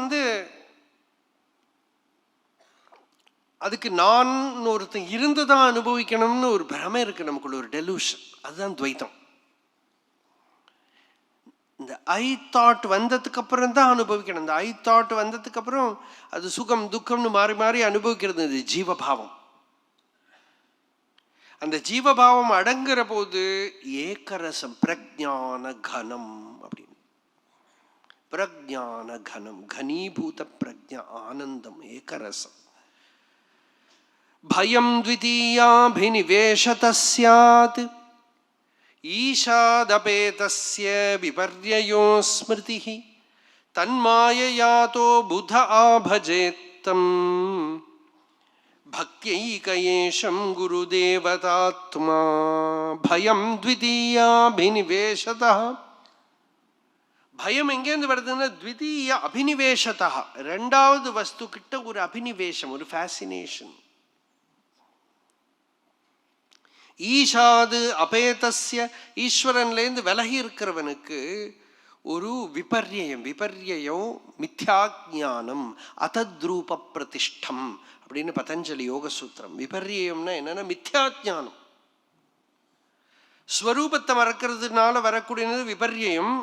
அதுக்கு நான் ஒருத்தன் இருந்துதான் அனுபவிக்கணும்னு ஒரு பிரமை இருக்கு நமக்குள்ள, ஒரு டெலூஷன். அதுதான் துவைத்தம். இந்த ஐ தாட் வந்ததுக்கு அப்புறம் தான் அனுபவிக்கணும். இந்த ஐ தாட் வந்ததுக்கு அப்புறம் அது சுகம் துக்கம்னு மாறி மாறி அனுபவிக்கிறது. இது ஜீவபாவம். அந்த ஜீவபாவம் அடங்குற போது ஏக்கரசம், பிரஜான கனம் அப்படின்னு. பிரஜான கனம், கனீபூத பிரஜா, ஆனந்தம், ஏக்கரசம். பயம் த்விதீயாபினிவேஷத ஸ்யாத் ஈஷாதபேதஸ்ய விபர்யயோ ஸ்மிருதிஹி தன்மாயயாதோ புத ஆபஜேத்தம் பக்த்யைகயேஷம் குருதேவதாத்மா பயம் த்விதீயாபினிவேஷதः. பயம் எங்கேருந்து வருதுன்னா த்விதீய அபினிவேஷதः, 2வது வஸ்து கிட்ட ஒரு அபினிவேஷம், ஒரு ஃபேசினேஷன். ஈஷாது அபேதஸ்ய, ஈஸ்வரன்லேருந்து விலகி இருக்கிறவனுக்கு ஒரு விபர்யம். விபர்யம் மித்யாஜானம் அதத்ரூப பிரதிஷ்டம் அப்படின்னு பதஞ்சலி யோக சூத்திரம். விபர்யம்னா என்னன்னா மித்யாஜானம், ஸ்வரூபத்தை மறக்கிறதுனால வரக்கூடியது விபர்யம்.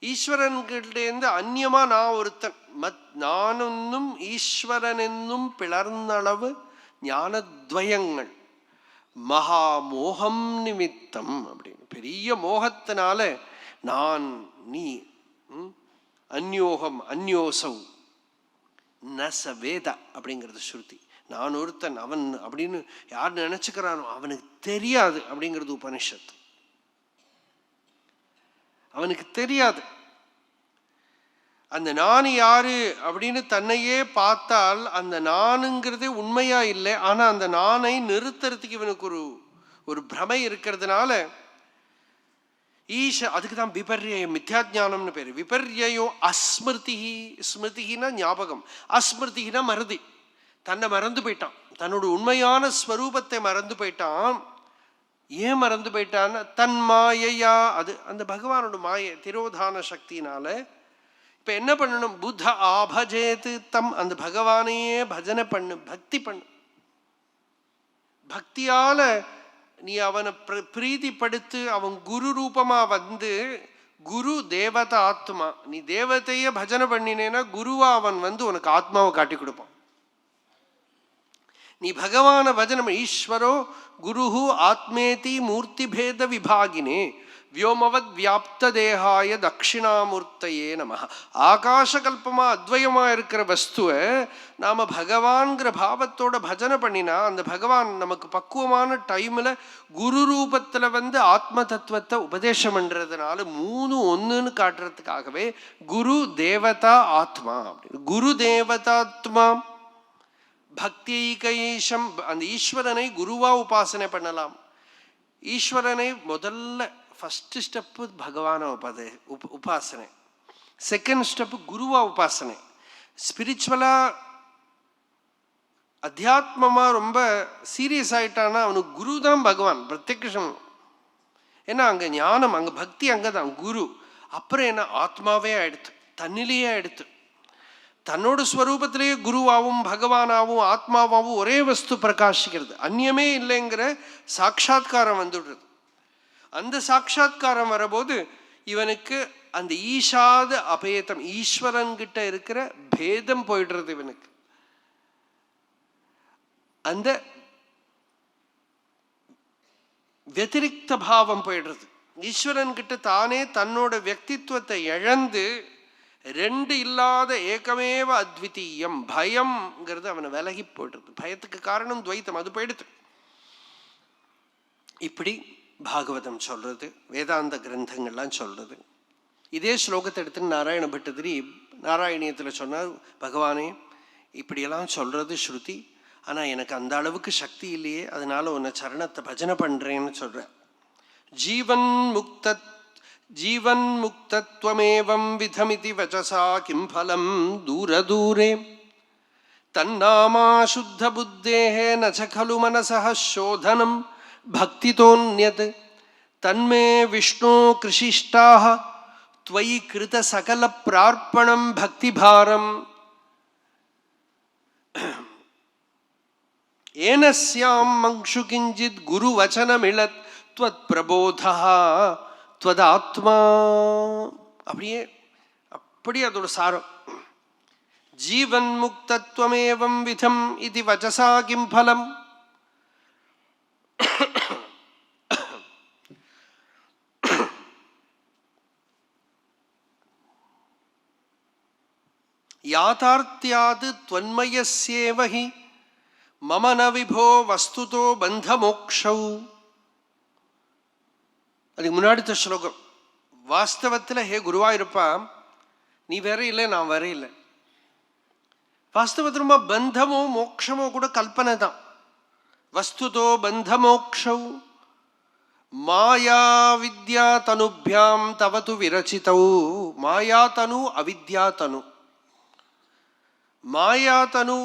ஈஸ்வரன்கிட்டேருந்து அந்நியமா நான் ஒருத்தன், நானொன்னும் ஈஸ்வரன் என்னும் பிளர்ந்தளவு ஞானத்வயங்கள் மகாமோகம் நிமித்தம் அப்படின்னு. பெரிய மோகத்தினால நான் நீ, அந்யோகம் அந்யோசௌ நச வேத அப்படிங்கிறது ஸ்ருதி. நான் ஒருத்தன், அவன் அப்படின்னு யார் நினைச்சுக்கிறானோ அவனுக்கு தெரியாது அப்படிங்கிறது உபனிஷத்து. அவனுக்கு தெரியாது. அந்த நான் யாரு அப்படின்னு தன்னையே பார்த்தால் அந்த நானுங்கிறதே உண்மையா இல்லை. ஆனா அந்த நானை நிறுத்துறதுக்கு இவனுக்கு ஒரு பிரமை இருக்கிறதுனால ஈஷ, அதுக்கு தான் விபர்யம், மித்யாஜானம்னு பேரு. விபர்யம் அஸ்மிருதி, ஸ்மிருதினா ஞாபகம், அஸ்மிருதினா மறதி. தன்னை மறந்து போயிட்டான், தன்னோட உண்மையான ஸ்வரூபத்தை மறந்து போயிட்டான். ஏன் மறந்து போயிட்டான்னு, தன் மாயையா, அது அந்த பகவானோட மாயை திரோதான சக்தினால. இப்ப என்ன பண்ணணும், புத்த ஆபஜேத்து தம், அந்த பகவானையே பஜனை பண்ணு, பக்தி பண்ணு. பக்தியால நீ அவனை பிரீதிப்படுத்து. அவன் குரு ரூபமா குரு தேவதா ஆத்மா. நீ தேவதைய பஜனை பண்ணினேன்னா குருவா அவன் உனக்கு ஆத்மாவை காட்டி கொடுப்பான். நீ பகவான பஜனம். ஈஸ்வரோ குருஹு ஆத்மேதி மூர்த்தி பேத விபாகினே வியோமவத் வியாப்த தேகாய தட்சிணாமூர்த்தையே நமஹ. ஆகாசகல்பமா அத்வயமா இருக்கிற வஸ்துவை நாம பகவான்கிற பாவத்தோட பஜனை பண்ணினா அந்த பகவான் நமக்கு பக்குவமான டைம்ல குரு ரூபத்துல ஆத்ம தத்துவத்தை உபதேசம் பண்றதுனால 3 ஒன்றுன்னு காட்டுறதுக்காகவே குரு தேவதா ஆத்மா. குரு தேவதாத்மா பக்தியைஷம். அந்த ஈஸ்வரனை குருவா உபாசனை பண்ணலாம். ஈஸ்வரனை முதல்ல ஃபர்ஸ்ட் ஸ்டெப்பு பகவான உபாசனை, செகண்ட் ஸ்டெப்பு குருவா உபாசனை. ஸ்பிரிச்சுவலா அத்தியாத்மமா ரொம்ப சீரியஸ் ஆயிட்டானா அவனுக்கு குரு தான் பகவான் பிரத்யக்ஷம். ஏன்னா அங்க ஞானம், அங்க பக்தி, அங்கதான் குரு. அப்புறம் என்ன ஆத்மாவே ஆயிடுத்து, தன்னிலேயே ஆயிடுத்து. தன்னோட ஸ்வரூபத்திலேயே குருவாகவும் பகவானாவும் ஆத்மாவாகவும் ஒரே வஸ்து பிரகாசிக்கிறது, அந்நியமே இல்லைங்கிற சாட்சா்காரம் வந்துடுறது. அந்த சாட்சா்காரம் வரபோது இவனுக்கு அந்த ஈஷாத அபேதம், ஈஸ்வரன் கிட்ட இருக்கிற பேதம் போயிடுறது. இவனுக்கு அந்த வத்திரிக்த பாவம் போயிடுறது. ஈஸ்வரன் கிட்ட தானே தன்னோட வியக்தித்வத்தை இழந்து ரெண்டு இல்லாத ஏகமேவ அத்விதீயம் பயம்ங்கிறது அவனை விலகி போயிடுறது. பயத்துக்கு காரணம் துவைத்தம், அது போயிடுது. இப்படி பாகவதம் சொல்றது, வேதாந்த கிரந்தங்கள்லாம் சொல்றது. இதே ஸ்லோகத்தை எடுத்து நாராயண பட்டதிரி நாராயணியத்தில் சொன்னார், பகவானே இப்படியெல்லாம் சொல்றது ஸ்ருதி, ஆனால் எனக்கு அந்த அளவுக்கு சக்தி இல்லையே, அதனால உன்னை சரணத்தை பஜனை பண்றேன்னு சொல்றேன். ஜீவன் முக்தத்வமேவம் விதமிதி வச்சசா கிம் ஃபலம் தூர தூரே தன்னாமா சுத்த புத்தேஹே நச கலு மனசஹ சோதனம் பக்திதோன்யத் தன்மே விஷ்ணு கிருஷிஷ்டாஹ த்வயி கிருத சகல பிரார்ப்பணம் பக்திபாரம் ஏனஸ்யாம் மங்ஷு கிஞ்சித் குரு வச்சனமிழத் த்வத் பிரபோதா த்வதாத்மா. அப்படியே அதோட சாரம். ஜீவன் முக்தத்வமேவம் விதம் இது வச்சசா கிம் ஃபலம். யாதார்த்தியாது த்வன்மயஸ்யேவ ஹி மம ந விபோ வஸ்துதோ பந்த மோக்ஷௌ. அதுக்கு முன்னாடி ஸ்லோகம். வாஸ்தவத்தில் ஹே குருவா இருப்பா, நீ வேற இல்லை நான் வேற இல்லை. வாஸ்தவத்தில் ரொம்ப பந்தமோ மோக்ஷமோ கூட கல்பனை தான். வஸ்துதோ பந்த மோக்ஷௌ மாயா வித்யா தனுபியாம் தவது விரச்சிதௌ. மாயா தனு அவித்யா தனு. மாயா தனு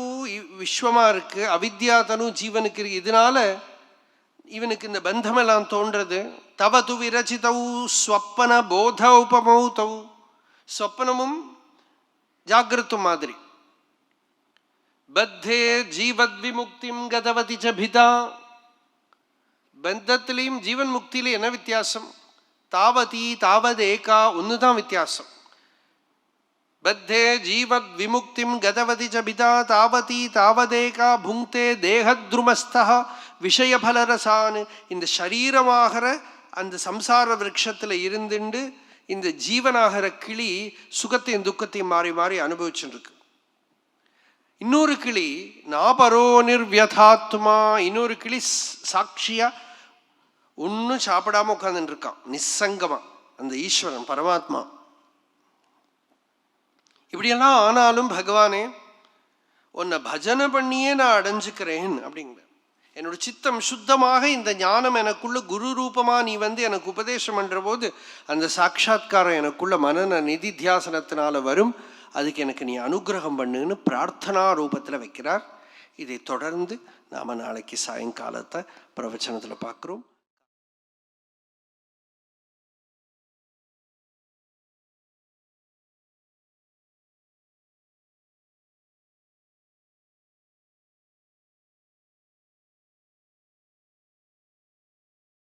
விஸ்வமா இருக்கு, அவித்யா தனு ஜீவனுக்கு இருக்கு. இதனால இவனுக்கு இந்த பந்தமெல்லாம் தோன்றது. தவது விரச்சிதௌ ஸ்வப்பன போத உபமௌதௌ. ஸ்வப்பனமும் ஜாகிரத்தும் மாதிரி. பத்தே ஜீவத் விமுக்திம் கதவதி ச பிதா. பந்தத்திலையும் ஜீவன் முக்தியில என்ன வித்தியாசம்? தாவதி தாவதேகா ஒன்னுதான் வித்தியாசம். பத்தே ஜீவத் விமுக்திம் கதவதி ச பிதா தாவதி தாவதேகா புங்க்தே தேகத்ருமஸ்தஹ விஷயபலரசான். இந்த சரீரமாகிற அந்த சம்சார விருட்சத்தில் இருந்துண்டு இந்த ஜீவனாகிற கிளி சுகத்தையும் துக்கத்தையும் மாறி மாறி அனுபவிச்சுட்டு இருக்கு. இன்னொரு கிளி நாபரோ நிர்வியதாத்மா. இன்னொரு கிளி சாட்சியா ஒன்னும் சாப்பிடாம உட்கார்ந்துட்டு இருக்கான், நிசங்கமா. அந்த ஈஸ்வரன் பரமாத்மா. இப்படியெல்லாம் ஆனாலும் பகவானே உன்னை பஜனை பண்ணியே நான் அடைஞ்சுக்கிறேன் அப்படிங்கிற. என்னோட சித்தம் சுத்தமாக இந்த ஞானம் எனக்குள்ள குரு ரூபமா நீ எனக்கு உபதேசம் பண்ற போது அந்த சாட்சா்காரம் எனக்குள்ள மனன நிதித்தியாசனத்தினால வரும். அதுக்கு எனக்கு நீ அனுகிரகம் பண்ணுன்னு பிரார்த்தனா ரூபத்தில் வைக்கிறார். இதை தொடர்ந்து நாம நாளைக்கு சாயங்காலத்தை பிரவச்சனத்தில் பார்க்குறோம்.